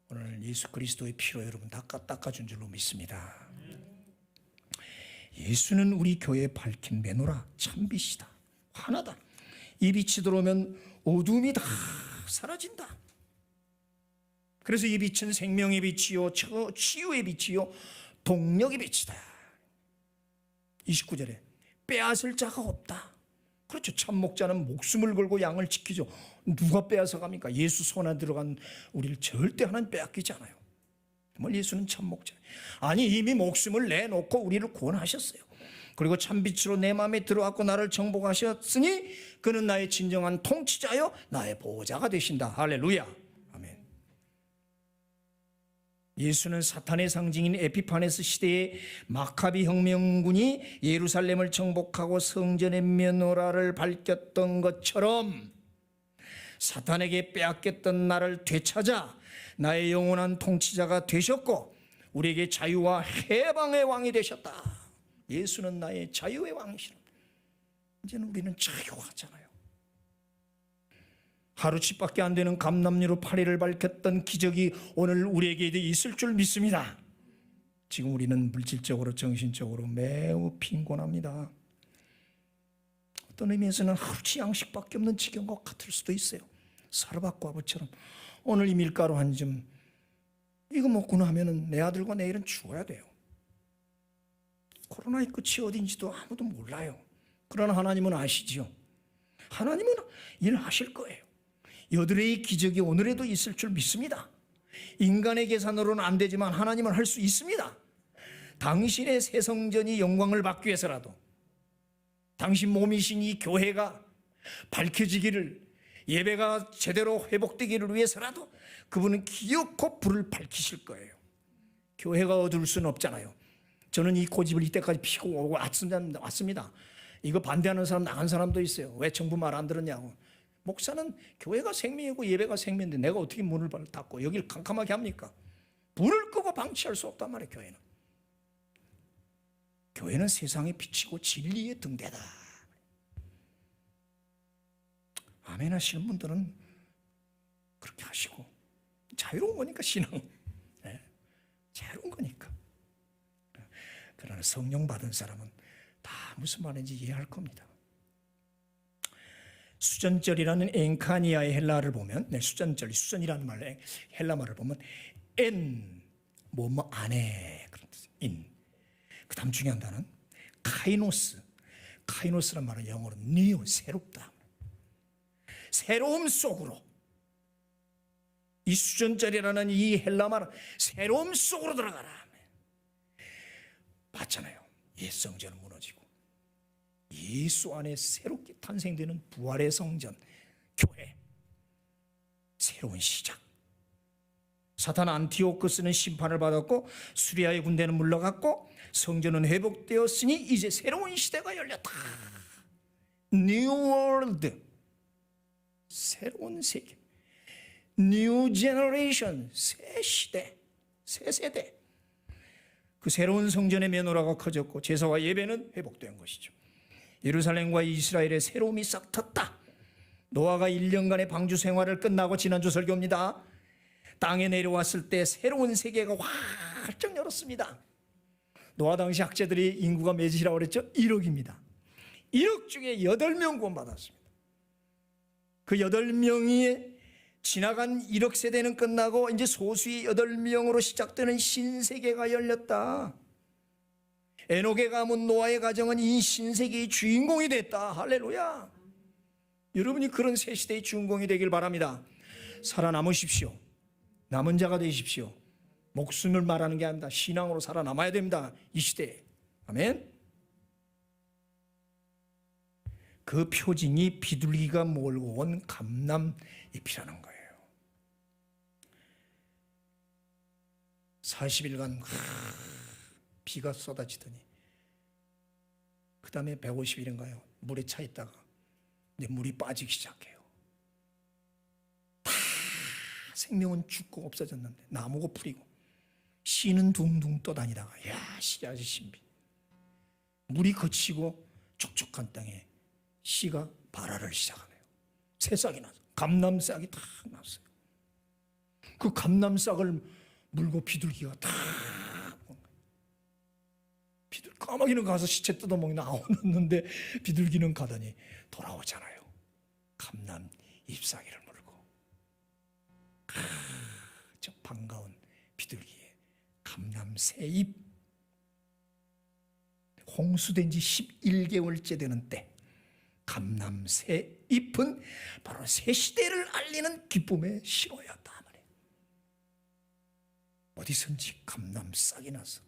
오늘 예수 그리스도의 피로 여러분 닦아준 줄로 믿습니다. 예수는 우리 교회에 밝힌 매노라 참빛이다. 환하다. 이 빛이 들어오면 어둠이 다 사라진다. 그래서 이 빛은 생명의 빛이요 치유의 빛이요 동력의 빛이다. 29절에 빼앗을 자가 없다. 그렇죠. 참 목자는 목숨을 걸고 양을 지키죠. 누가 빼앗아 갑니까? 예수 손 안에 들어간 우리를 절대 하나님 빼앗기지 않아요. 정말 예수는 참 목자. 아니 이미 목숨을 내놓고 우리를 구원하셨어요. 그리고 참빛으로 내 마음에 들어왔고 나를 정복하셨으니 그는 나의 진정한 통치자요 나의 보호자가 되신다. 할렐루야. 아멘. 예수는 사탄의 상징인 에피파네스 시대의 마카비 혁명군이 예루살렘을 정복하고 성전의 메노라를 밝혔던 것처럼 사탄에게 빼앗겼던 나를 되찾아 나의 영원한 통치자가 되셨고 우리에게 자유와 해방의 왕이 되셨다. 예수는 나의 자유의 왕이시라. 이제는 우리는 자유하잖아요. 하루치밖에 안 되는 감람류로 파리를 밝혔던 기적이 오늘 우리에게 있을 줄 믿습니다. 지금 우리는 물질적으로 정신적으로 매우 빈곤합니다. 어떤 의미에서는 하루치 양식밖에 없는 지경과 같을 수도 있어요. 사르밧과 아버처럼 오늘 이 밀가루 한 점 이거 먹고 나면은 내 아들과 내일은 죽어야 돼요. 코로나의 끝이 어딘지도 아무도 몰라요. 그러나 하나님은 아시지요. 하나님은 일하실 거예요. 여드레의 기적이 오늘에도 있을 줄 믿습니다. 인간의 계산으로는 안 되지만 하나님은 할 수 있습니다. 당신의 새 성전이 영광을 받기 위해서라도 당신 몸이신 이 교회가 밝혀지기를 예배가 제대로 회복되기를 위해서라도 그분은 기어코 불을 밝히실 거예요. 교회가 어두울 수는 없잖아요. 저는 이 고집을 이때까지 피고 오고 왔습니다. 이거 반대하는 사람 나간 사람도 있어요. 왜 정부 말 안 들었냐고. 목사는 교회가 생명이고 예배가 생명인데 내가 어떻게 문을 닫고 여기를 캄캄하게 합니까? 불을 끄고 방치할 수 없단 말이에요. 교회는. 교회는 세상의 빛이고 진리의 등대다. 아멘 하시는 분들은 그렇게 하시고 자유로운 거니까 신앙. 네. 자유로운 거니까. 그러나 성령 받은 사람은 다 무슨 말인지 이해할 겁니다. 수전절이라는 엔카니아의 헬라어를 보면 수전절, 수전이라는 말 헬라말을 보면 엔 뭐뭐 안에 그런 뜻. 인. 그다음 중요한 단어는 카이노스. 카이노스란 말은 영어로 new 새롭다. 새로움 속으로. 이 수전절이라는 이 헬라말은 새로움 속으로 들어가라. 봤잖아요. 옛 성전은 무너지고 예수 안에 새롭게 탄생되는 부활의 성전, 교회, 새로운 시작. 사탄 안티오코스는 심판을 받았고 수리아의 군대는 물러갔고 성전은 회복되었으니 이제 새로운 시대가 열렸다. New World, 새로운 세계, New Generation, 새 시대, 새 세대. 그 새로운 성전의 메노라가 커졌고 제사와 예배는 회복된 것이죠. 예루살렘과 이스라엘의 새로움이 싹 텄다. 노아가 1년간의 방주 생활을 끝나고 지난주 설교입니다. 땅에 내려왔을 때 새로운 세계가 활짝 열었습니다. 노아 당시 학자들이 인구가 몇이라고 그랬죠? 1억입니다. 1억 중에 8명 구원받았습니다. 그 8명이 지나간 1억 세대는 끝나고 이제 소수의 8명으로 시작되는 신세계가 열렸다. 에녹의 가문 노아의 가정은 이 신세계의 주인공이 됐다. 할렐루야. 여러분이 그런 새 시대의 주인공이 되길 바랍니다. 살아남으십시오. 남은 자가 되십시오. 목숨을 말하는 게 아닙니다. 신앙으로 살아남아야 됩니다. 이 시대에. 아멘. 그 표징이 비둘기가 몰고 온 감람잎이라는 거예요. 40일간 비가 쏟아지더니 그 다음에 150일인가요? 물에 차 있다가 이제 물이 빠지기 시작해요. 다 생명은 죽고 없어졌는데 나무고 풀이고 씨는 둥둥 떠다니다가 야 씨앗이 신비. 물이 거치고 촉촉한 땅에 씨가 발화를 시작하네요. 새싹이 나서 감람싹이 탁 났어요. 그 감람싹을 물고 비둘기가 탁 비둘기 까마귀는 가서 시체 뜯어먹는 나오는데 비둘기는 가더니 돌아오잖아요. 감람 잎사귀를 물고 저 반가운 비둘기의 감람 새잎. 홍수된 지 11개월째 되는 때 감람 새 잎은 바로 새 시대를 알리는 기쁨의 신호였다 말이에요. 어디선지 감람 싹이 나서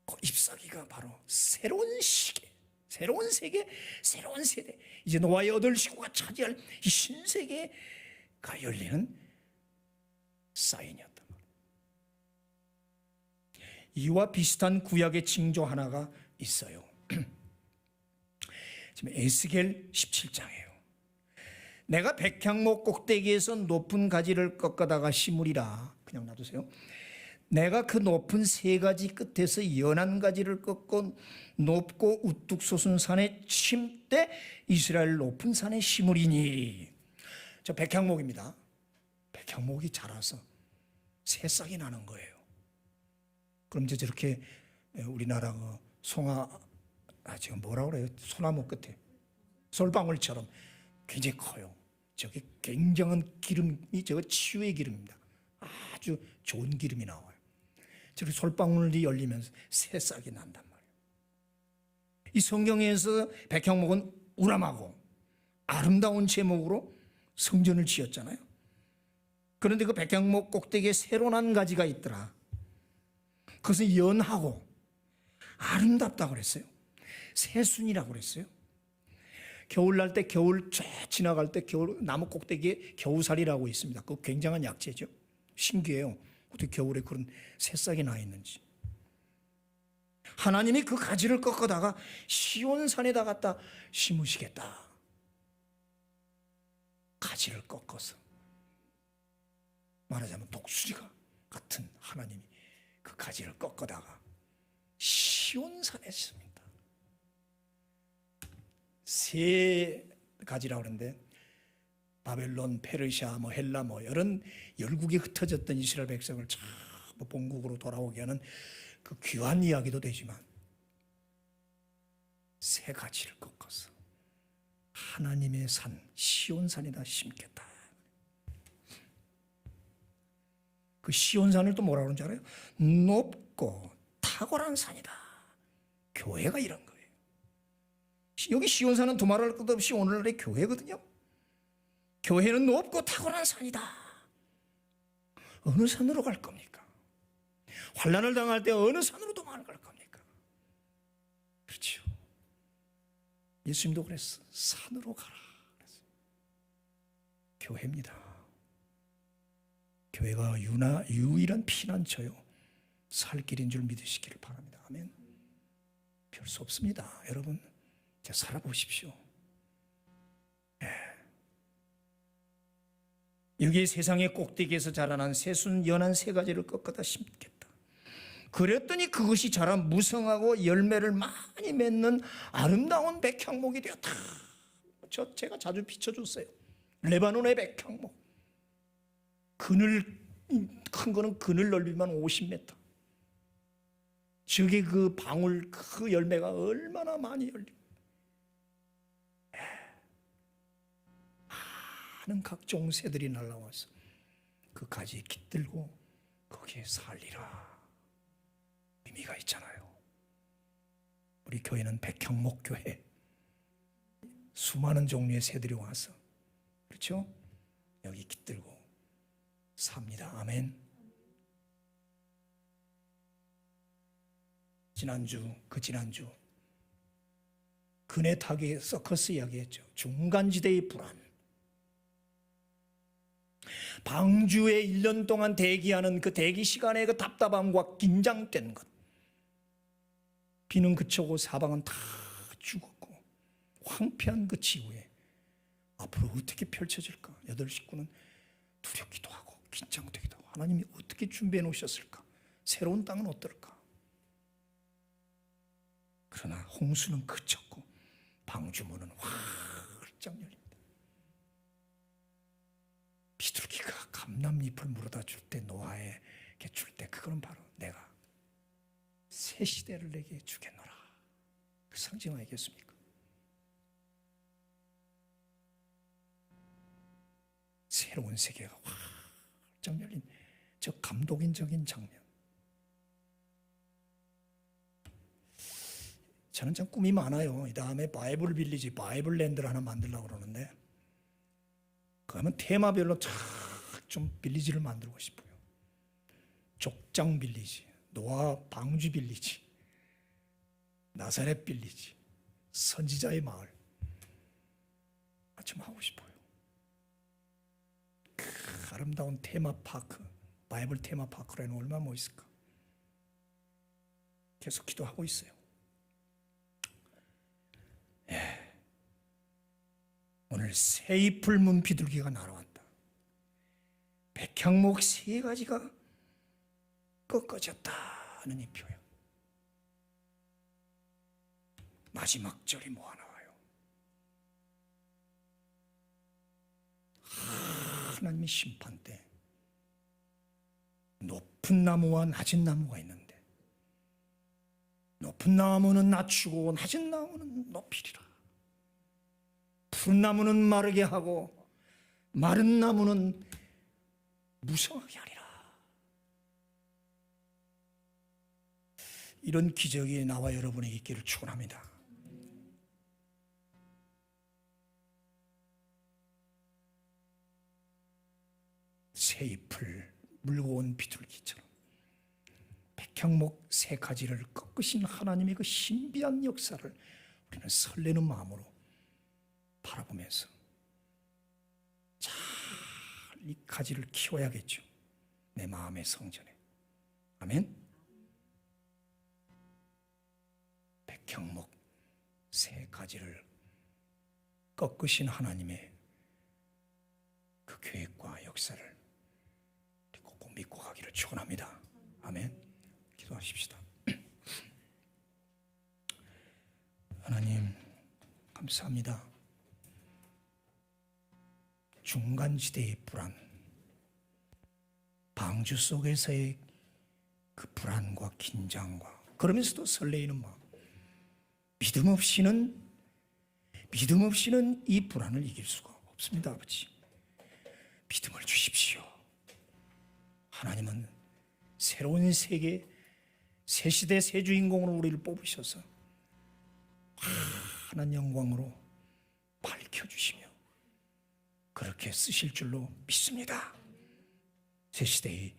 그 잎사귀가 바로 새로운 시계, 새로운 세계, 새로운 세대, 이제 노아의 8식구가 차지할 이 신세계가 열리는 사인이었단 말이에요. 이와 비슷한 구약의 징조 하나가 있어요. 지금 에스겔 17장이에요. 내가 백향목 꼭대기에서 높은 가지를 꺾어다가 심으리라. 그냥 놔두세요. 내가 그 높은 세 가지 끝에서 연한 가지를 꺾고 높고 우뚝 솟은 산에 심되 이스라엘 높은 산에 심으리니. 저 백향목입니다. 백향목이 자라서 새싹이 나는 거예요. 그럼 이제 저렇게 우리나라 송아, 지금 뭐라 그래요? 소나무 끝에 솔방울처럼 굉장히 커요. 저게 굉장한 기름이 저거 치유의 기름입니다. 아주 좋은 기름이 나와요. 저렇게 솔방울이 열리면서 새싹이 난단 말이에요. 이 성경에서 백향목은 우람하고 아름다운 제목으로 성전을 지었잖아요. 그런데 그 백향목 꼭대기에 새로 난 가지가 있더라. 그것은 연하고 아름답다고 그랬어요. 새순이라고 그랬어요. 겨울 날 때 겨울 쫙 지나갈 때 겨울 나무 꼭대기에 겨우살이라고 있습니다. 그거 굉장한 약재죠. 신기해요. 어떻게 겨울에 그런 새싹이 나 있는지. 하나님이 그 가지를 꺾어다가 시온산에다 갖다 심으시겠다. 가지를 꺾어서 말하자면 독수리가 같은 하나님이 그 가지를 꺾어다가 시온산에 심습니다. 세 가지라고 그러는데 바벨론, 페르시아, 헬라 이런 열국에 흩어졌던 이스라엘 백성을 전부 본국으로 돌아오게 하는 그 귀한 이야기도 되지만 세 가지를 꺾어서 하나님의 산 시온산에다 심겠다. 그 시온산을 또 뭐라 그러는지 알아요? 높고 탁월한 산이다. 교회가 이런 거예요. 여기 시온산은 두말할 것 없이 오늘날의 교회거든요. 교회는 높고 탁월한 산이다. 어느 산으로 갈 겁니까? 환난을 당할 때 어느 산으로 도망갈 겁니까? 그렇죠. 예수님도 그랬어. 산으로 가라. 그랬어요. 교회입니다. 교회가 유일한 피난처요. 살 길인 줄 믿으시기를 바랍니다. 아멘. 별 수 없습니다. 여러분, 이제 살아보십시오. 여기 세상의 꼭대기에서 자라난 새순 연한 세 가지를 꺾어다 심겠다. 그랬더니 그것이 자라 무성하고 열매를 많이 맺는 아름다운 백향목이 되었다. 제가 자주 비춰줬어요. 레바논의 백향목. 그늘 큰 거는 그늘 넓이만 50m. 저게 그 방울 그 열매가 얼마나 많이 열리고 많은 각종 새들이 날라와서 그 가지에 깃들고 거기에 살리라. 의미가 있잖아요. 우리 교회는 백향목 교회. 수많은 종류의 새들이 와서 그렇죠? 여기 깃들고 삽니다. 아멘. 지난주 그네 타기 서커스 이야기했죠. 중간지대의 불안. 방주에 1년 동안 대기하는 그 대기 시간의 그 답답함과 긴장된 것. 비는 그쳐고 사방은 다 죽었고 황폐한 그 지구에 앞으로 어떻게 펼쳐질까? 8 식구는 두렵기도 하고 긴장되기도 하고 하나님이 어떻게 준비해 놓으셨을까? 새로운 땅은 어떨까? 그러나 홍수는 그쳤고 방주문은 활짝 열립니다. 비둘기가 감람잎을 물어다 줄 때 노아에게 줄 때 그거는 바로 내가 새 시대를 내게 주겠노라. 그 상징 아니겠습니까? 새로운 세계가 활짝 열린 저 감동적인 장면. 저는 참 꿈이 많아요. 이 다음에 바이블 빌리지, 바이블 랜드를 하나 만들려고 그러는데, 그러면 테마별로 좀 빌리지를 만들고 싶어요. 족장 빌리지, 노아 방주 빌리지, 나사렛 빌리지, 선지자의 마을, 좀 하고 싶어요. 그 아름다운 테마파크, 바이블 테마파크라는 얼마나 멋있을까. 계속 기도하고 있어요. 오늘 새잎을 비둘기가 날아왔다. 백향목 3가지가 꺾어졌다는 이 표현. 마지막 절이 뭐가 나와요? 하나님의 심판 때 높은 나무와 낮은 나무가 있는데, 높은 나무는 낮추고 낮은 나무는 높이리라. 푸른 나무는 마르게 하고 마른 나무는 무성하게 하리라. 이런 기적이 나와 여러분에게 있기를 축원합니다. 새잎을 물고 온 비둘기처럼 백향목 3가지를 꺾으신 하나님의 그 신비한 역사를 우리는 설레는 마음으로 바라보면서 잘 이 가지를 키워야겠죠. 내 마음의 성전에. 아멘. 백향목 3가지를 꺾으신 하나님의 그 계획과 역사를 꼭 믿고 가기를 축원합니다. 아멘. 기도하십시다. 하나님 감사합니다. 중간지대의 불안, 방주 속에서의 그 불안과 긴장과 그러면서도 설레이는 마음, 믿음 없이는 이 불안을 이길 수가 없습니다. 아버지, 믿음을 주십시오. 하나님은 새로운 세계, 새 시대 새 주인공으로 우리를 뽑으셔서 환한 영광으로 밝혀주시며 그렇게 쓰실 줄로 믿습니다. 새 시대의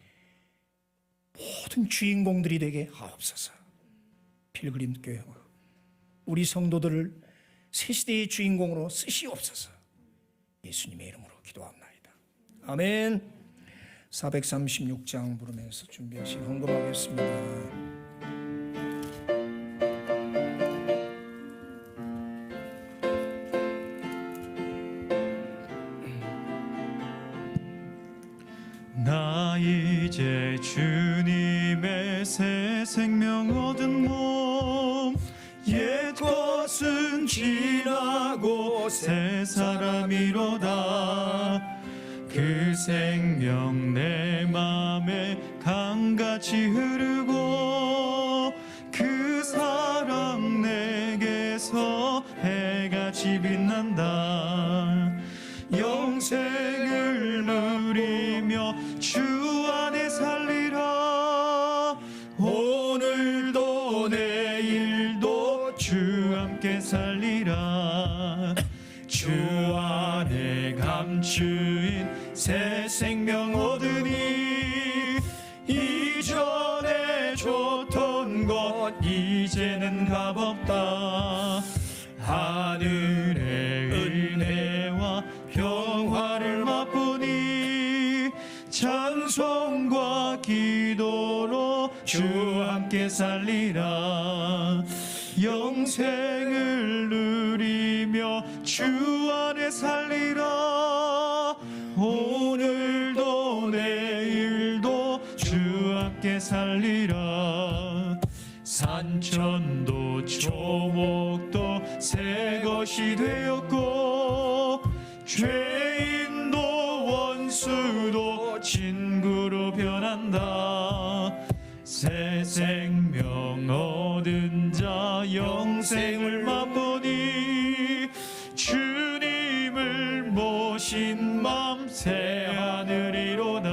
모든 주인공들이 되게 하옵소서. 필그림 교회와 우리 성도들을 새 시대의 주인공으로 쓰시옵소서. 예수님의 이름으로 기도합나이다. 아멘. 436장 부르면서 준비하신 헌금하겠습니다. 나 이제 주님의 새 생명 얻은 몸, 옛 것은 지나고 새 사람이로다. 그 생명 내 맘에 강같이 흐르고 그 사랑 내게서 해같이 빛난다. 영생을 누리며 주 안에 살리라. 오늘도 내일도 주 함께 살리라. 주 안에 감추인 새 생명 얻으니 이전에 좋던 것 이제는 값없다. 하늘의 은혜와 평화를 맛보니 찬송과 기도로 주 함께 살리라. 영생을 누리며 주 안에 살리라. 오늘도 내일도 주 함께 살리라. 산천도 초목도 새 것이 되었고 죄인도 원수도 친구로 변한다. 새 생명 얻은 자 영생을 맛보니 주님을 모신 맘 새 하늘이로다.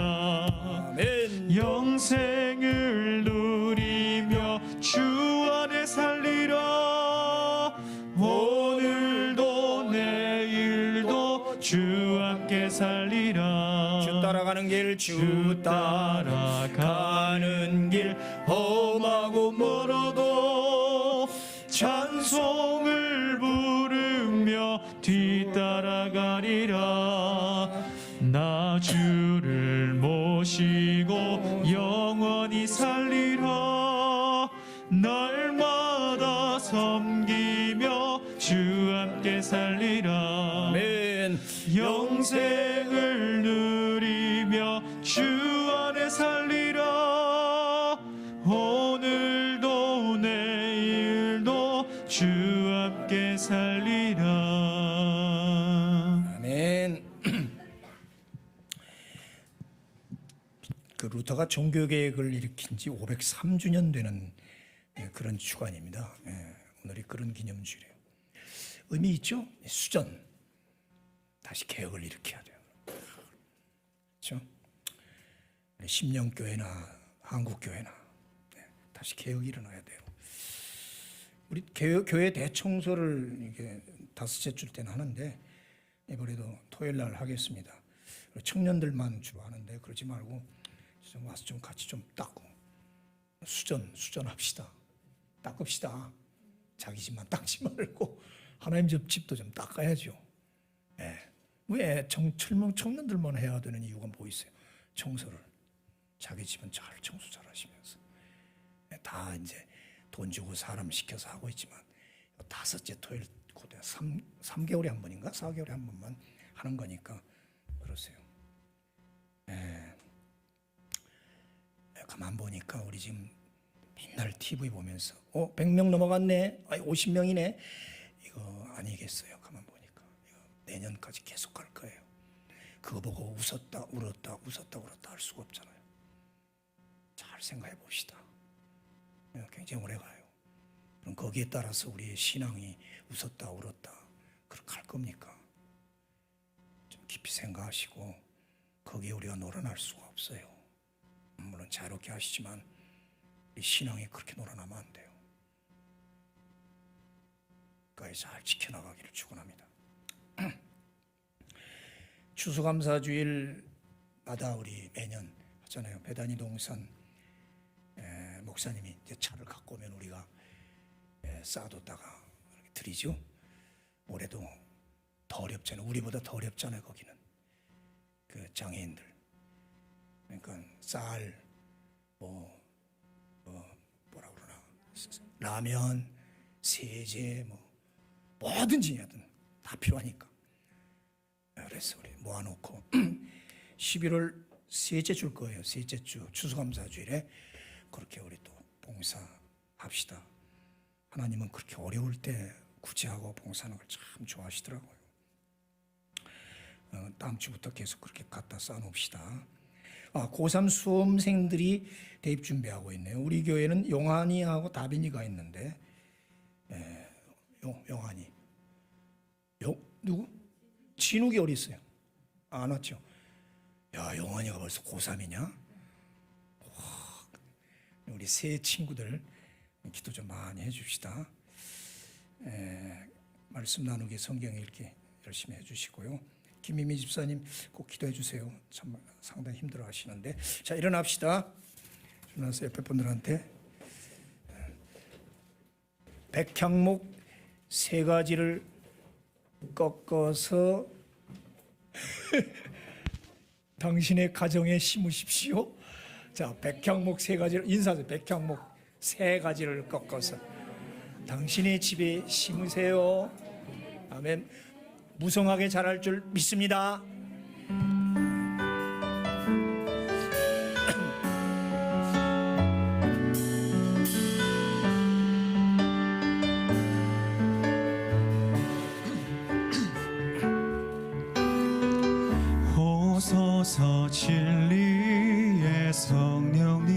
아멘. 영생을 누리며 주 안에 살리라. 따라가는 길, 주 따라가는 길, 험하고 멀어도 찬송을 부르며 뒤따라가리라. 나 주를 모시고 영원히 살리라. 날마다 섬기며 주 함께 살리라. 아멘. 영생을 누리며 주 안에 살리라. 오늘도 내일도 주 함께 살리라. 아멘. 그 루터가 종교개혁을 일으킨 지 503주년 되는 그런 주간입니다. 오늘이 그런 기념주일이에요. 의미 있죠? 수전, 다시 개혁을 일으켜야 돼요. 그렇죠? 심령교회나 한국교회나 다시 개혁이 일어나야 돼요. 우리 교회 대청소를 이게 다섯째 줄 때는 하는데 이번에도 토요일 날 하겠습니다. 청년들만 주로 하는데 그러지 말고 좀 와서 좀 같이 좀 닦고 수전합시다. 닦읍시다. 자기 집만 닦지 말고 하나님 집도 좀 닦아야죠. 왜 청년들만 해야 되는 이유가 뭐 있어요? 청소를 자기 집은 잘 청소 잘 하시면서 다 이제 돈 주고 사람 시켜서 하고 있지만 다섯째 토요일 고대 3개월에 한 번인가 4개월에 한 번만 하는 거니까 그러세요. 가만 보니까 우리 지금 맨날 TV 보면서 100명 넘어갔네, 50명이네. 이거 아니겠어요. 가만 보니까 이거 내년까지 계속 갈 거예요. 그거 보고 웃었다 울었다 할 수가 없잖아요. 잘 생각해 봅시다. 굉장히 오래 가요. 그럼 거기에 따라서 우리의 신앙이 웃었다 울었다 그렇게 갈 겁니까? 좀 깊이 생각하시고 거기에 우리가 놀아날 수가 없어요. 물론 자유롭게 하시지만 이 신앙이 그렇게 놀아나면 안 돼요. 그까지 잘 지켜나가기를 축원합니다. 추수감사주일마다 우리 매년 하잖아요. 배단위 동산 목사님이 이제 차를 갖고 오면 우리가 쌓아뒀다가 이렇게 드리죠. 올해도 더 어렵잖아요. 우리보다 더 어렵잖아요. 거기는 그 장애인들. 그러니까 쌀, 뭐라 그러나 라면, 세제, 뭐든지 하여튼 다 필요하니까. 그래서 우리 모아놓고 11월 셋째 줄 거예요. 셋째 주 추수감사주일에 그렇게 우리 또 봉사합시다. 하나님은 그렇게 어려울 때 구제하고 봉사하는 걸 참 좋아하시더라고요. 다음 주부터 계속 그렇게 갖다 쌓아놓읍시다. 고3 수험생들이 대입 준비하고 있네요. 우리 교회는 용환이하고 다빈이가 있는데, 용환이, 누구? 진욱이 어디 있어요? 안 왔죠? 야, 용환이가 벌써 고3이냐? 우리 새 친구들 기도 좀 많이 해줍시다. 말씀 나누기, 성경 읽기 열심히 해주시고요. 김미미 집사님 꼭 기도해 주세요. 참 상당히 힘들어 하시는데. 자, 일어납시다. 일어나서 옆에 분들한테 백향목 3가지를 꺾어서 당신의 가정에 심으십시오. 자, 백향목 3가지를 인사하세요. 백향목 3가지를 꺾어서 당신의 집에 심으세요. 아멘. 무성하게 자랄 줄 믿습니다. 오소서 진리의 성령님,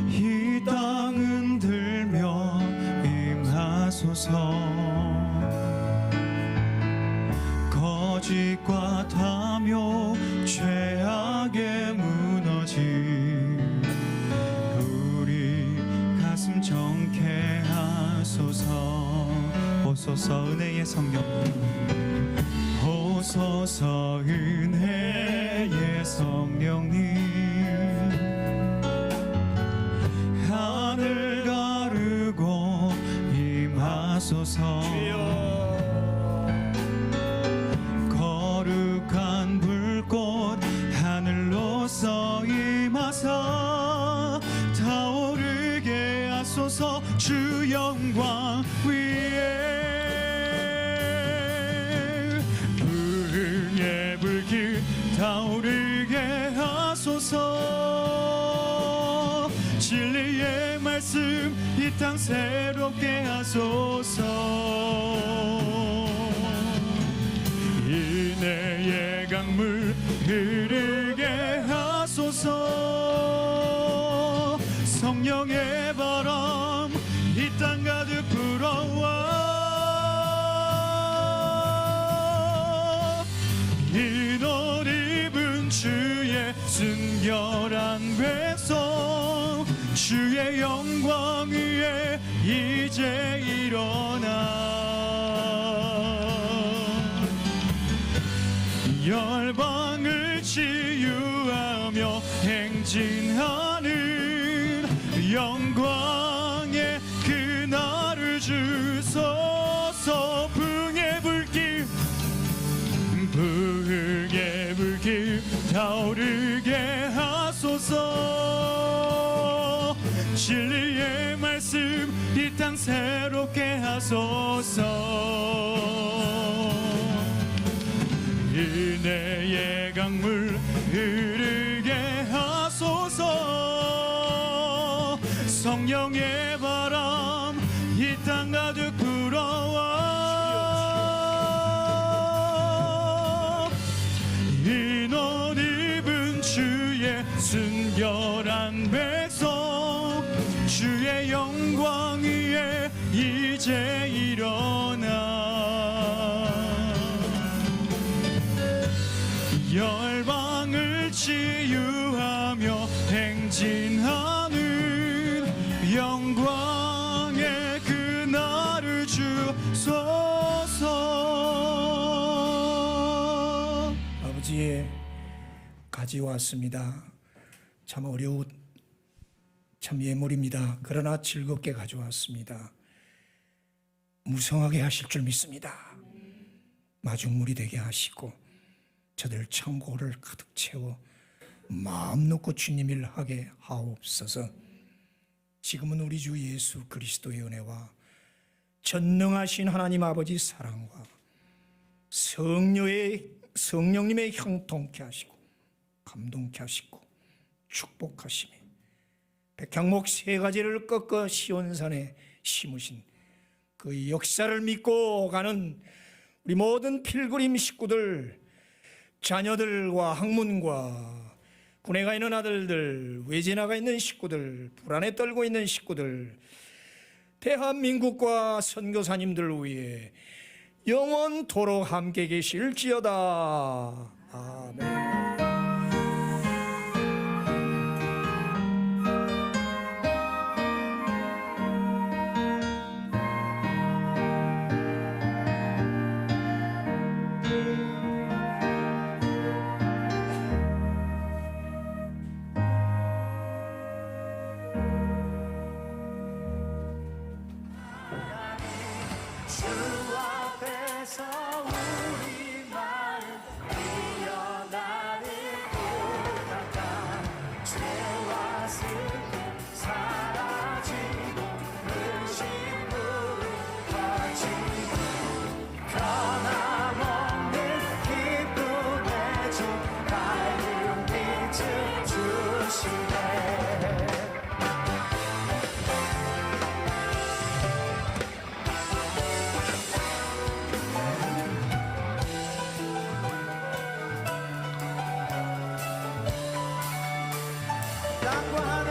이 땅은 들며 임하소서. 거짓과 탐욕 죄악에 무너진 우리 가슴 정케 하소서. 오소서 은혜의 성령님, 오소서 은혜의 성령님 하늘 가르고 임하소서 거룩한 불꽃 하늘로서 임하사 타오르게 하소서 주 영광 위에 불의 불길 타오르게 하소서 진리의 말씀 이 땅 새롭게 하소서 인내의 강물 흐르게 하소서 성령의 바람 이 땅 가득 불어와 흰 옷 입은 주의 순결한 백성 주의 영광 위에 이제 일어나 열방을 치유하며 행진하는 영광의 그날을 주소서 부흥의 불길 타오르게 하소서 진리의 말씀 이 땅 새롭게 하소서 은혜의 강물 흐르게 하소서 성령의 바람 이 땅 가득 불어와 흰 옷 입은 주의 순결한 백성 주의 영광 위에 이제 일어나 열방을 치유하며 행진하는 영광의 그날을 주소서 아버지 가져왔습니다. 참 어려운 참 예물입니다. 그러나 즐겁게 가져왔습니다. 무성하게 하실 줄 믿습니다. 마중물이 되게 하시고 저들 창고를 가득 채워 마음 놓고 주님 일 하게 하옵소서. 지금은 우리 주 예수 그리스도의 은혜와 전능하신 하나님 아버지 사랑과 성령님의 형통케 하시고 감동케 하시고 축복하시며 백향목 세 가지를 꺾어 시온산에 심으신 그 역사를 믿고 가는 우리 모든 필그림 식구들, 자녀들과 학문과 군에 가 있는 아들들, 외지 나가 있는 식구들, 불안에 떨고 있는 식구들, 대한민국과 선교사님들 위해 영원토록 함께 계실지어다. 아멘. 땅과